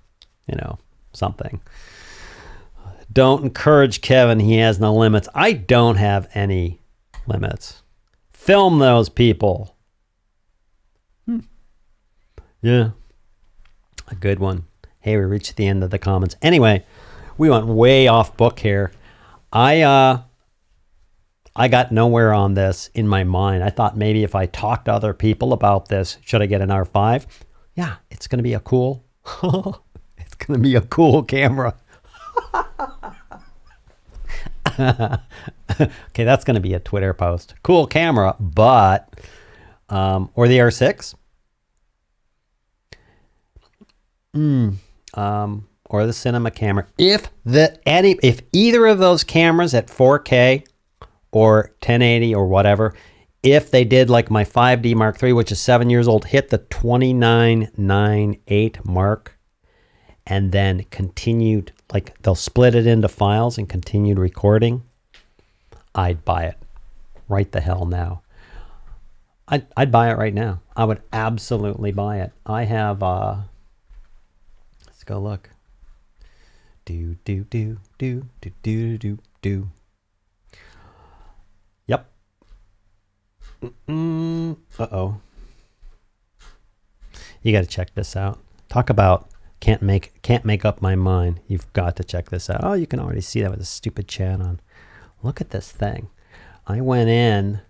you know, something. Don't encourage Kevin. He has no limits. I don't have any limits. Film those people. Yeah. A good one. Hey, we reached the end of the comments. Anyway, we went way off book here. I got nowhere on this in my mind. I thought maybe if I talked to other people about this, should I get an R5? Yeah, it's going to be a cool, it's going to be a cool camera. Okay, that's going to be a Twitter post. Cool camera, but, or the R6. Or the cinema camera. If either of those cameras at 4K or 1080 or whatever, if they did like my 5D Mark III, which is 7 years old, hit the 2998 mark and then continued, like they'll split it into files and continued recording, I'd buy it right the hell now. I'd buy it right now. I would absolutely buy it. I have, let's go look. Do. Yep. Uh-oh. You got to check this out. Talk about can't make up my mind. You've got to check this out. Oh, you can already see that with a stupid chat on. Look at this thing. I went in.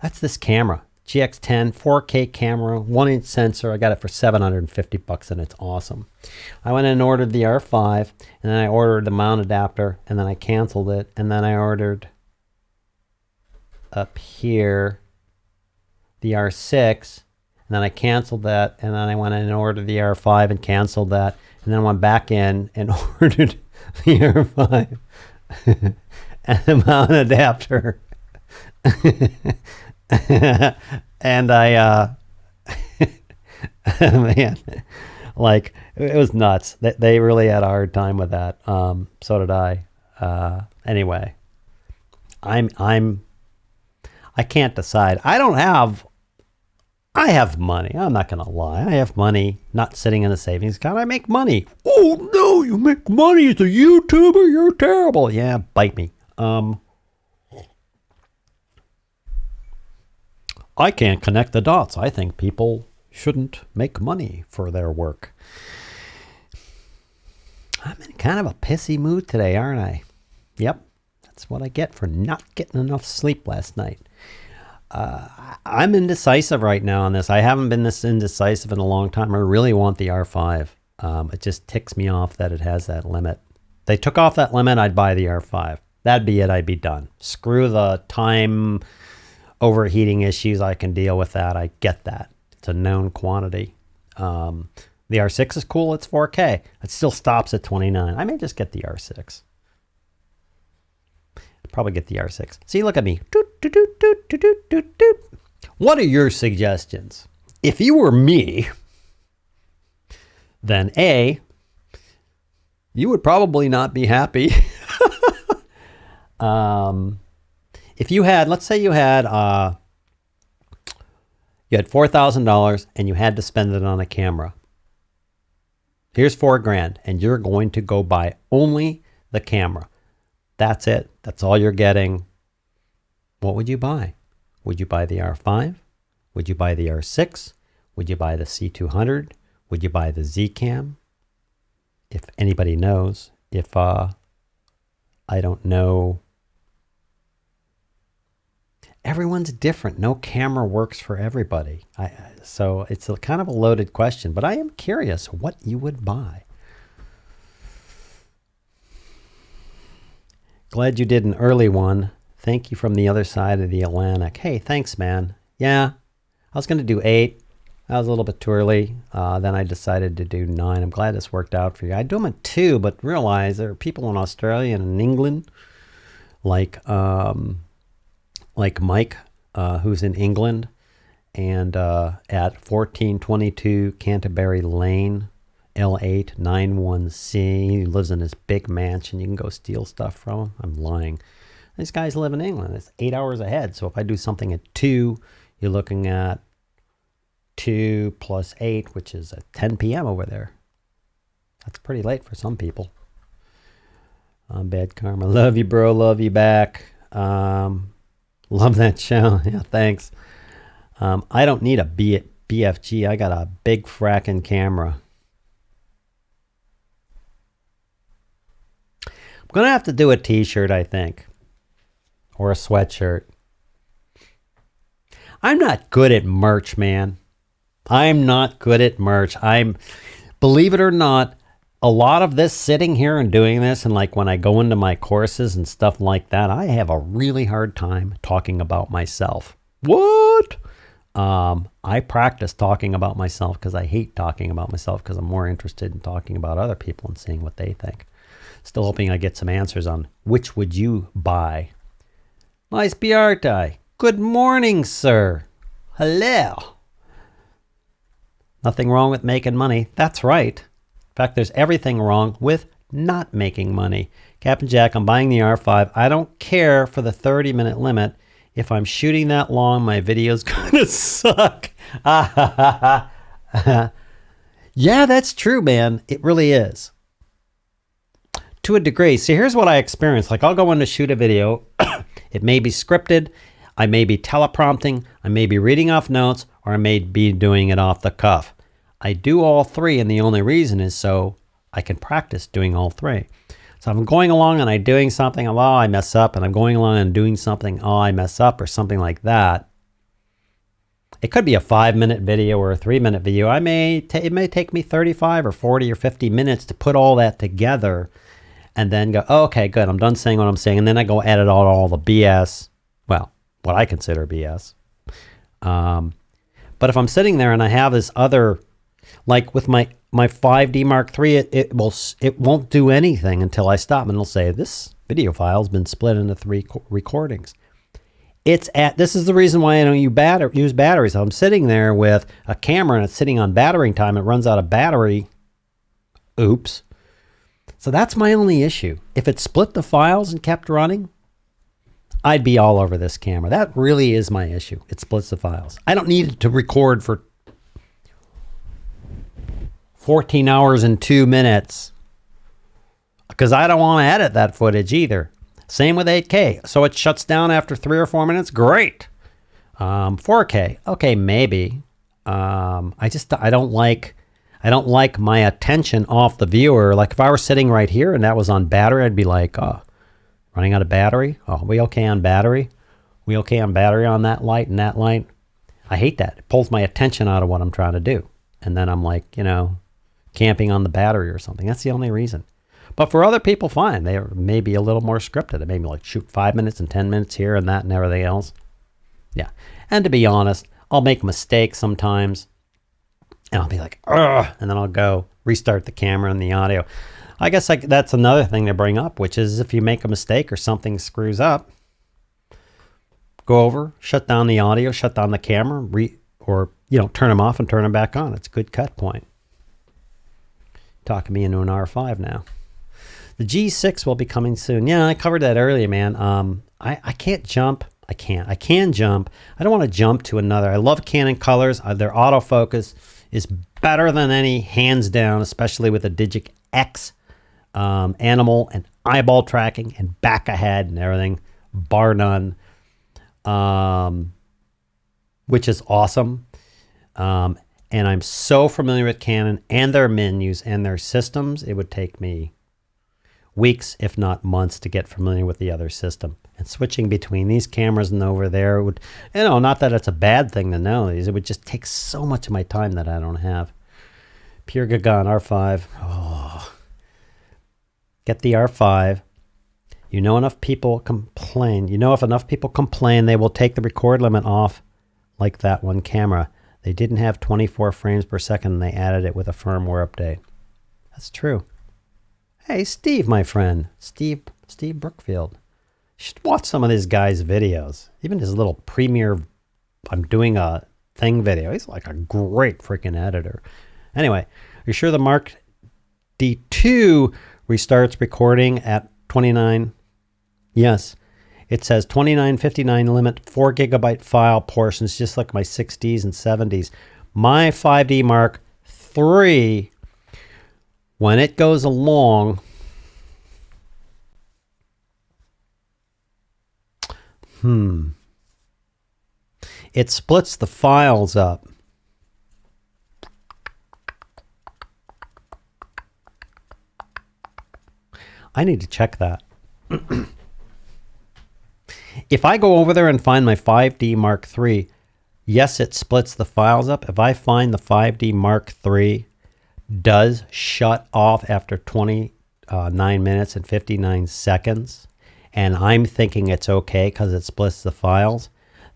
That's this camera. GX10 4K camera, 1-inch sensor. I got it for $750 and it's awesome. I went in and ordered the R5 and then I ordered the mount adapter and then I canceled it and then I ordered up here the R6 and then I canceled that and then I went in and ordered the R5 and canceled that and then I went back in and ordered the R5 and the mount adapter. And I, man, like it was nuts. They really had a hard time with that. So did I. Anyway, I can't decide. I have money. I'm not going to lie. I have money not sitting in a savings account. I make money. Oh no, you make money as a YouTuber? You're terrible. Yeah, bite me. I can't connect the dots. I think people shouldn't make money for their work. I'm in kind of a pissy mood today, aren't I? Yep. That's what I get for not getting enough sleep last night. I'm indecisive right now on this. I haven't been this indecisive in a long time. I really want the R5. It just ticks me off that it has that limit. If they took off that limit, I'd buy the R5. That'd be it. I'd be done. Screw the time overheating issues. I can deal with that. I get that. It's a known quantity. The R6 is cool. It's 4K. It still stops at 29. I may just get the R6. Probably get the R6. See, look at me. Doot, doot, doot, doot, doot, doot, doot. What are your suggestions? If you were me, then A, you would probably not be happy. If you had, let's say you had $4,000 and you had to spend it on a camera. Here's $4,000 and you're going to go buy only the camera. That's it. That's all you're getting. What would you buy? Would you buy the R5? Would you buy the R6? Would you buy the C200? Would you buy the Z-Cam? If anybody knows. If I don't know. Everyone's different. No camera works for everybody. So it's a kind of a loaded question, but I am curious what you would buy. Glad you did an early one. Thank you from the other side of the Atlantic. Hey, thanks, man. Yeah, I was going to do 8. That was a little bit too early. Then I decided to do 9. I'm glad this worked out for you. I'd do them at 2, but realize there are people in Australia and in England, like Mike, who's in England, and at 1422 Canterbury Lane, L8 91C. He lives in this big mansion. You can go steal stuff from him. I'm lying. These guys live in England. It's 8 hours ahead. So if I do something at 2, you're looking at 2 plus 8, which is at 10 p.m. over there. That's pretty late for some people. Bad Karma. Love you, bro. Love you back. Love that show. Yeah, thanks. I don't need a BFG. I got a big fracking camera. I'm going to have to do a t-shirt, I think. Or a sweatshirt. I'm not good at merch, man. I'm not good at merch. Believe it or not, a lot of this sitting here and doing this, and like when I go into my courses and stuff like that, I have a really hard time talking about myself. What? I practice talking about myself because I hate talking about myself because I'm more interested in talking about other people and seeing what they think. Still hoping I get some answers on which would you buy. Nice Biarte. Good morning, sir. Hello. Nothing wrong with making money. That's right. In fact, there's everything wrong with not making money. Captain Jack, I'm buying the R5. I don't care for the 30-minute limit. If I'm shooting that long, my video's gonna suck. Yeah, that's true, man. It really is. To a degree. See, here's what I experience. Like, I'll go in to shoot a video. It may be scripted. I may be teleprompting. I may be reading off notes, or I may be doing it off the cuff. I do all three, and the only reason is so I can practice doing all three. So if I'm going along and I'm doing something, oh, I mess up, and I'm going along and doing something, oh, I mess up, or something like that. It could be a 5-minute video or a 3-minute video. It may take me 35 or 40 or 50 minutes to put all that together and then go, oh, okay, good, I'm done saying what I'm saying, and then I go edit out all the BS, well, what I consider BS. But if I'm sitting there and I have this other, like with my 5D Mark III, it won't do anything until I stop, and it'll say, this video file's been split into 3 recordings. This is the reason why I don't use batteries. I'm sitting there with a camera and it's sitting on battery time. It runs out of battery. Oops. So that's my only issue. If it split the files and kept running, I'd be all over this camera. That really is my issue. It splits the files. I don't need it to record for 14 hours and 2 minutes because I don't want to edit that footage either. Same with 8K. So it shuts down after 3 or 4 minutes. Great. 4K. Okay, maybe. I don't like my attention off the viewer. Like if I were sitting right here and that was on battery, I'd be like, oh, running out of battery? Oh, are we okay on battery? wheel cam battery on that light and that light. I hate that. It pulls my attention out of what I'm trying to do. And then I'm like, you know, camping on the battery or something. That's the only reason. But for other people, fine. They may be a little more scripted. It may be like shoot 5 minutes and 10 minutes here and that and everything else. Yeah. And to be honest, I'll make mistakes sometimes. And I'll be like, ugh, and then I'll go restart the camera and the audio. I guess that's another thing to bring up, which is if you make a mistake or something screws up, go over, shut down the audio, shut down the camera, or, you know, turn them off and turn them back on. It's a good cut point. Talking me into an R5 now. The G6 will be coming soon. Yeah, I covered that earlier, man. I can't jump. I can jump. I don't want to jump to another. I love Canon colors. Their autofocus is better than any, hands down, especially with the Digic X animal and eyeball tracking and back ahead and everything, bar none, which is awesome. And I'm so familiar with Canon and their menus and their systems. It would take me weeks, if not months, to get familiar with the other system. And switching between these cameras and over there would, you know, not that it's a bad thing to know these. It would just take so much of my time that I don't have. Pure Gagan R5. Oh. Get the R5. You know enough people complain. You know if enough people complain, they will take the record limit off like that one camera. They didn't have 24 frames per second and they added it with a firmware update. That's true. Hey, Steve, my friend. Steve Brookfield. You should watch some of this guy's videos. Even his little premiere, I'm doing a thing video. He's like a great freaking editor. Anyway, you're sure the Mark D2 restarts recording at 29? Yes. It says 2959 limit, 4 gigabyte file portions, just like my 60s and 70s. My 5D Mark III, when it goes along, it splits the files up. I need to check that. If I go over there and find my 5D Mark III, yes, it splits the files up. If I find the 5D Mark III does shut off after 29 minutes and 59 seconds, and I'm thinking it's okay because it splits the files,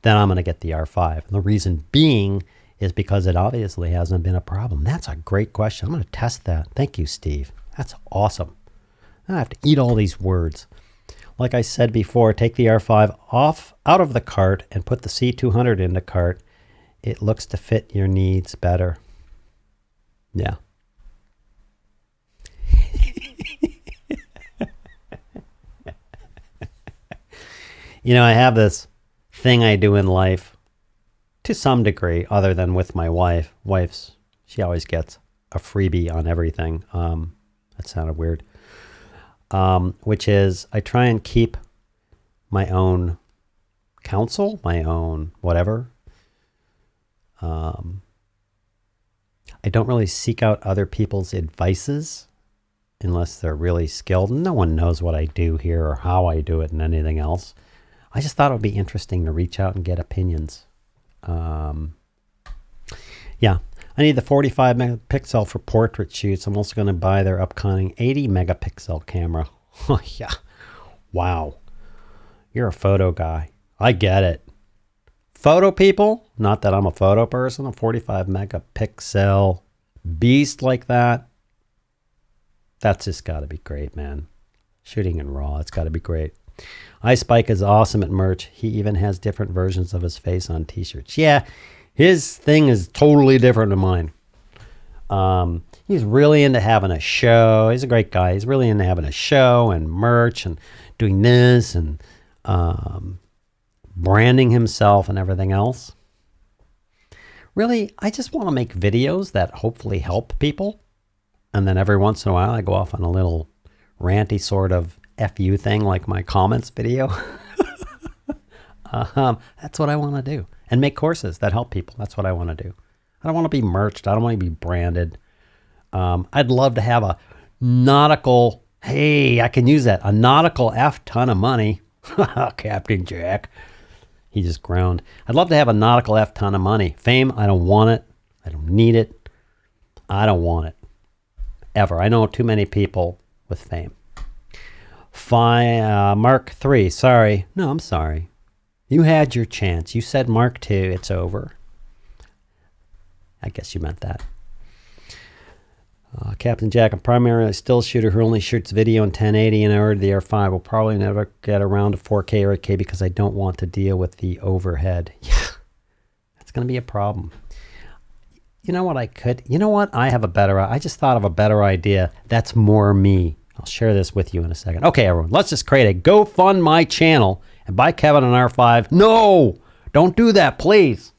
then I'm going to get the R5. And the reason being is because it obviously hasn't been a problem. That's a great question. I'm going to test that. Thank you, Steve. That's awesome. I have to eat all these words. Like I said before, take the R5 out of the cart and put the C200 in the cart. It looks to fit your needs better. Yeah. You know, I have this thing I do in life to some degree, other than with my wife. She always gets a freebie on everything. That sounded weird. Which is I try and keep my own counsel, my own whatever. I don't really seek out other people's advices unless they're really skilled. No one knows what I do here or how I do it and anything else. I just thought it would be interesting to reach out and get opinions. Yeah. I need the 45 megapixel for portrait shoots. I'm also going to buy their upcoming 80 megapixel camera. Oh, yeah. Wow. You're a photo guy. I get it. Photo people, not that I'm a photo person, a 45 megapixel beast like that. That's just got to be great, man. Shooting in RAW, it's got to be great. iSpike is awesome at merch. He even has different versions of his face on t-shirts. Yeah. His thing is totally different than mine. He's really into having a show. He's a great guy. He's really into having a show and merch and doing this and branding himself and everything else. Really, I just want to make videos that hopefully help people. And then every once in a while, I go off on a little ranty sort of FU thing like my comments video. That's what I want to do. And make courses that help people. That's what I want to do. I don't want to be merched. I don't want to be branded. I'd love to have a nautical, hey, I can use that, a nautical F ton of money. Captain Jack. He just groaned. I'd love to have a nautical F ton of money. Fame, I don't want it. I don't need it. I don't want it. Ever. I know too many people with fame. Mark 3, sorry. No, I'm sorry. You had your chance. You said Mark 2, it's over. I guess you meant that. Captain Jack, I'm primarily a still shooter who only shoots video in 1080 and I ordered the R5. Will probably never get around to 4K or 8K because I don't want to deal with the overhead. Yeah, that's going to be a problem. You know what I could? You know what? I just thought of a better idea. That's more me. I'll share this with you in a second. Okay, everyone, let's just create a GoFund channel and buy Kevin an R5. No, don't do that, please.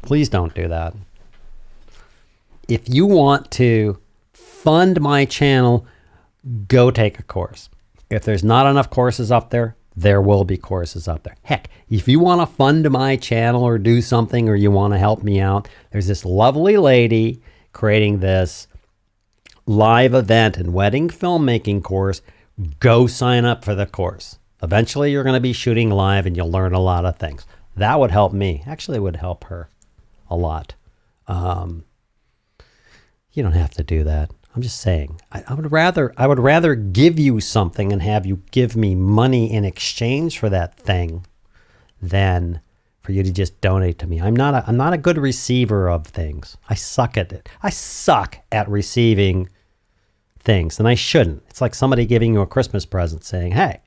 Please don't do that. If you want to fund my channel, go take a course. If there's not enough courses up there, there will be courses up there. Heck, if you want to fund my channel or do something or you want to help me out, there's this lovely lady creating this live event and wedding filmmaking course. Go sign up for the course. Eventually, you're going to be shooting live and you'll learn a lot of things. That would help me. Actually, it would help her a lot. You don't have to do that. I'm just saying. I would rather give you something and have you give me money in exchange for that thing than for you to just donate to me. I'm not a good receiver of things. I suck at it. I suck at receiving things, and I shouldn't. It's like somebody giving you a Christmas present saying, "Hey,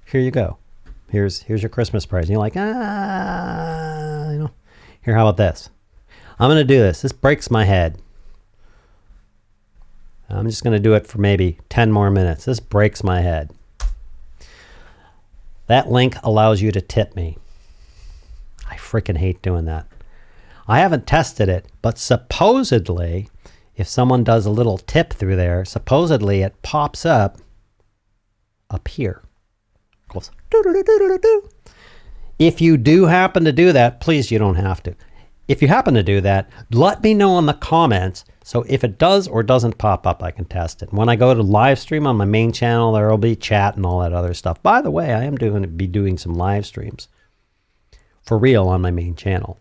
here you go. Here's your Christmas present." You're like, here, how about this? I'm going to do this. This breaks my head. I'm just going to do it for maybe 10 more minutes. This breaks my head. That link allows you to tip me. I freaking hate doing that. I haven't tested it, but supposedly, if someone does a little tip through there, supposedly it pops up here. It goes, doo-doo-doo-doo-doo-doo. If you do happen to do that, please, you don't have to. If you happen to do that, let me know in the comments. So if it does or doesn't pop up, I can test it. When I go to live stream on my main channel, there will be chat and all that other stuff. By the way, I am be doing some live streams for real on my main channel.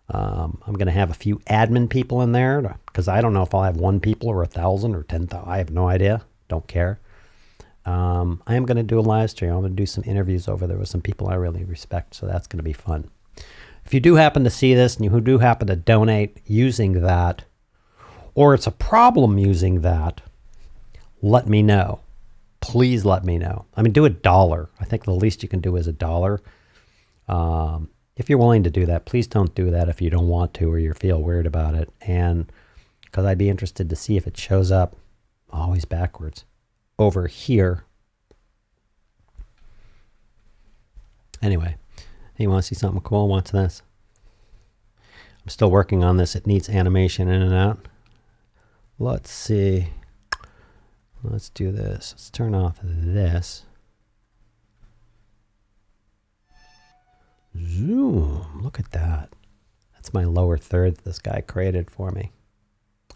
I'm going to have a few admin people in there because I don't know if I'll have 1 people or 1,000 or 10,000. I have no idea. Don't care. I am going to do a live stream. I'm going to do some interviews over there with some people I really respect. So that's going to be fun. If you do happen to see this and you do happen to donate using that, or it's a problem using that, let me know. Please let me know. I mean, do $1. I think the least you can do is $1. If you're willing to do that, please don't do that if you don't want to or you feel weird about it. And because I'd be interested to see if it shows up, always backwards, over here. Anyway, you want to see something cool? Watch this. I'm still working on this. It needs animation in and out. Let's see. Let's do this. Let's turn off this. Zoom. Look at that. That's my lower third that this guy created for me.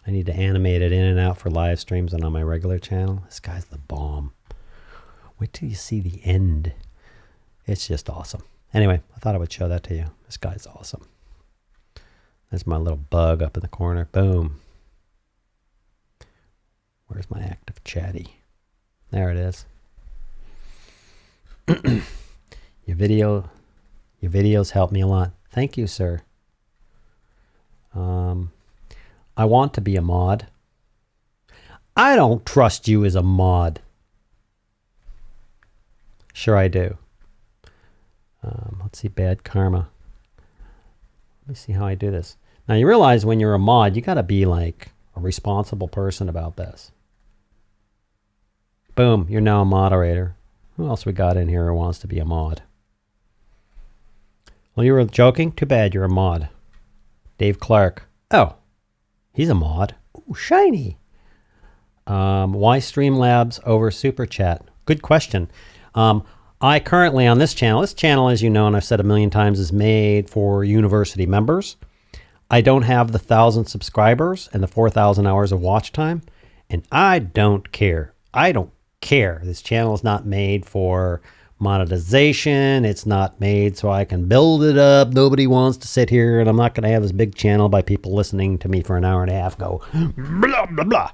I need to animate it in and out for live streams and on my regular channel. This guy's the bomb. Wait till you see the end. It's just awesome. Anyway, I thought I would show that to you. This guy's awesome. There's my little bug up in the corner. Boom. Where's my active chatty? There it is. Your videos help me a lot. Thank you, sir. I want to be a mod. I don't trust you as a mod. Sure I do. Let's see, bad karma. Let me see how I do this. Now you realize when you're a mod, you got to be like a responsible person about this. Boom, you're now a moderator. Who else we got in here who wants to be a mod? Well, you were joking? Too bad you're a mod. Dave Clark. Oh, he's a mod. Ooh, shiny. Why Streamlabs over Super Chat? Good question. I currently on this channel, as you know, and I've said a million times, is made for university members. I don't have the 1,000 subscribers and the 4,000 hours of watch time, and I don't care. I don't care. This channel is not made for monetization. It's not made so I can build it up. Nobody wants to sit here, and I'm not going to have this big channel by people listening to me for an hour and a half go blah, blah, blah.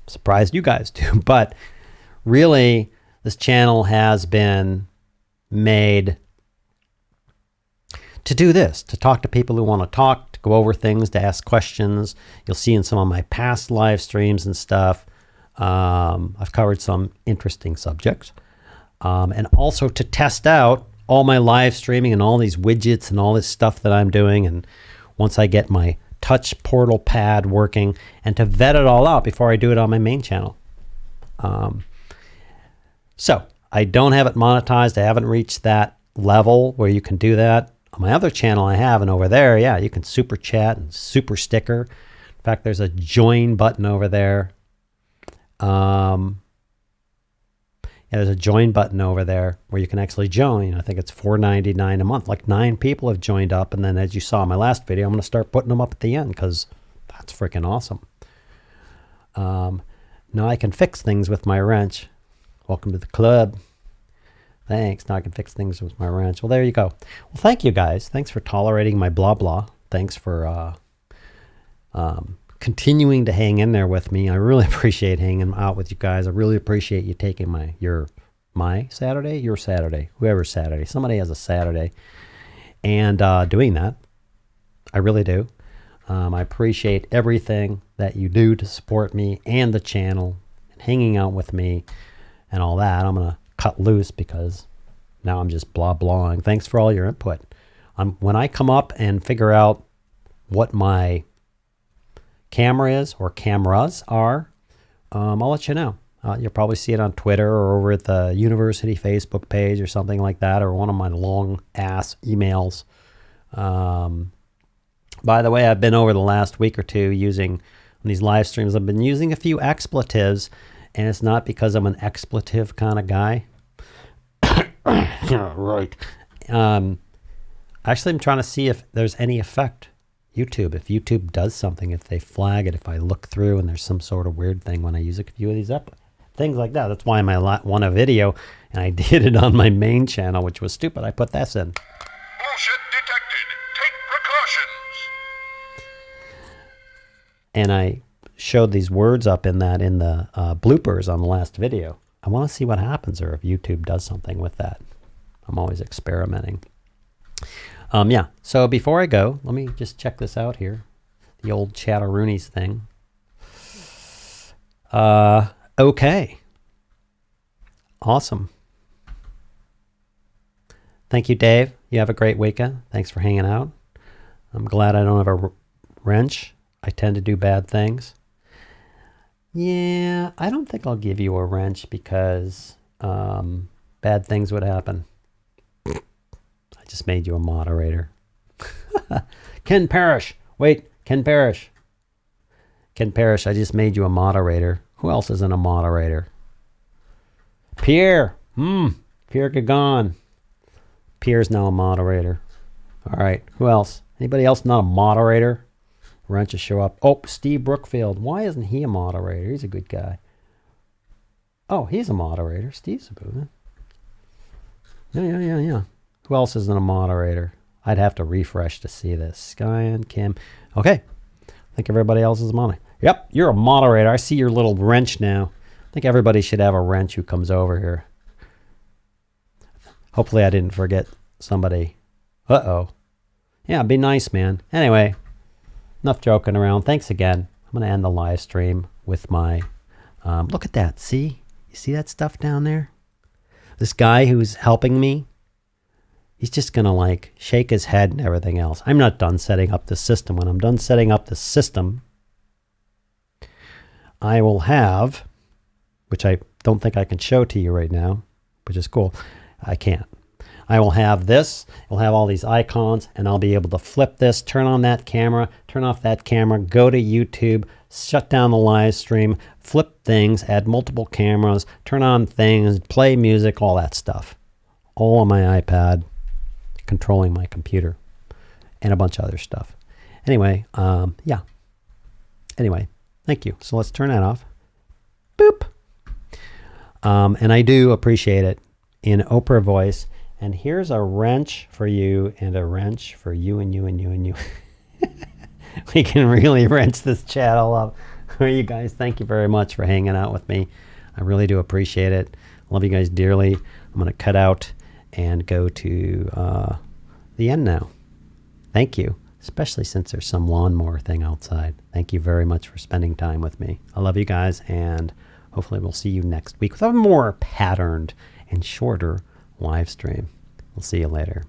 Surprised you guys do. But really, this channel has been made to do this, to talk to people who want to talk, to go over things, to ask questions. You'll see in some of my past live streams and stuff, I've covered some interesting subjects. And also to test out all my live streaming and all these widgets and all this stuff that I'm doing. And once I get my touch portal pad working, and to vet it all out before I do it on my main channel. So I don't have it monetized. I haven't reached that level where you can do that. On my other channel I have, and over there, yeah, you can super chat and super sticker. In fact, there's a join button over there. Yeah, there's a join button over there where you can actually join. I think it's $4.99 a month. Like 9 people have joined up. And then as you saw in my last video, I'm going to start putting them up at the end because that's freaking awesome. Now I can fix things with my wrench. Welcome to the club. Thanks. Now I can fix things with my wrench. Well, there you go. Well, thank you guys. Thanks for tolerating my blah blah. Thanks for continuing to hang in there with me. I really appreciate hanging out with you guys. I really appreciate you taking your Saturday, your Saturday, whoever's Saturday. Somebody has a Saturday, and doing that. I really do. I appreciate everything that you do to support me and the channel, and hanging out with me, and all that. I'm gonna cut loose because now I'm just blah blahing. Thanks for all your input. When I come up and figure out what my camera is or cameras are, I'll let you know. You'll probably see it on Twitter or over at the university Facebook page or something like that, or one of my long ass emails. By the way, I've been over the last week or two using these live streams. I've been using a few expletives, and it's not because I'm an expletive kind of guy. Yeah, right. Actually, I'm trying to see if there's any effect. If YouTube does something, if they flag it, if I look through and there's some sort of weird thing when I use a few of these things like that. That's why I want a video, and I did it on my main channel, which was stupid. I put this in. Bullshit detected. Take precautions. And I showed these words up in the bloopers on the last video. I want to see what happens, or if YouTube does something with that. I'm always experimenting. Yeah, so before I go, let me just check this out here. The old Chatteroonies thing. Okay. Awesome. Thank you, Dave. You have a great weekend. Thanks for hanging out. I'm glad I don't have a wrench. I tend to do bad things. Yeah, I don't think I'll give you a wrench because bad things would happen. I just made you a moderator. Ken Parrish. Wait, Ken Parrish. Ken Parrish, I just made you a moderator. Who else isn't a moderator? Pierre. Pierre Gagon. Pierre's now a moderator. All right, who else? Anybody else not a moderator? Wrenches show up. Oh, Steve Brookfield. Why isn't he a moderator? He's a good guy. Oh, he's a moderator. Steve's a boo. Yeah. Who else isn't a moderator? I'd have to refresh to see this. Sky and Kim. Okay. I think everybody else is a moderator. Yep, you're a moderator. I see your little wrench now. I think everybody should have a wrench who comes over here. Hopefully I didn't forget somebody. Uh-oh. Yeah, be nice, man. Anyway, enough joking around. Thanks again. I'm going to end the live stream with my... look at that. See? You see that stuff down there? This guy who's helping me, he's just going to like shake his head and everything else. I'm not done setting up the system. When I'm done setting up the system, I will have, which I don't think I can show to you right now, which is cool. I can't. I will have this. It'll have all these icons, and I'll be able to flip this, turn on that camera, turn off that camera, go to YouTube, shut down the live stream, flip things, add multiple cameras, turn on things, play music, all that stuff. All on my iPad, controlling my computer, and a bunch of other stuff. Anyway, yeah. Anyway, thank you. So let's turn that off. Boop. And I do appreciate it. in Oprah voice. And here's a wrench for you and a wrench for you and you and you and you. We can really wrench this channel up. You guys, thank you very much for hanging out with me. I really do appreciate it. Love you guys dearly. I'm going to cut out and go to the end now. Thank you, especially since there's some lawnmower thing outside. Thank you very much for spending time with me. I love you guys, and hopefully we'll see you next week with a more patterned and shorter live stream. We'll see you later.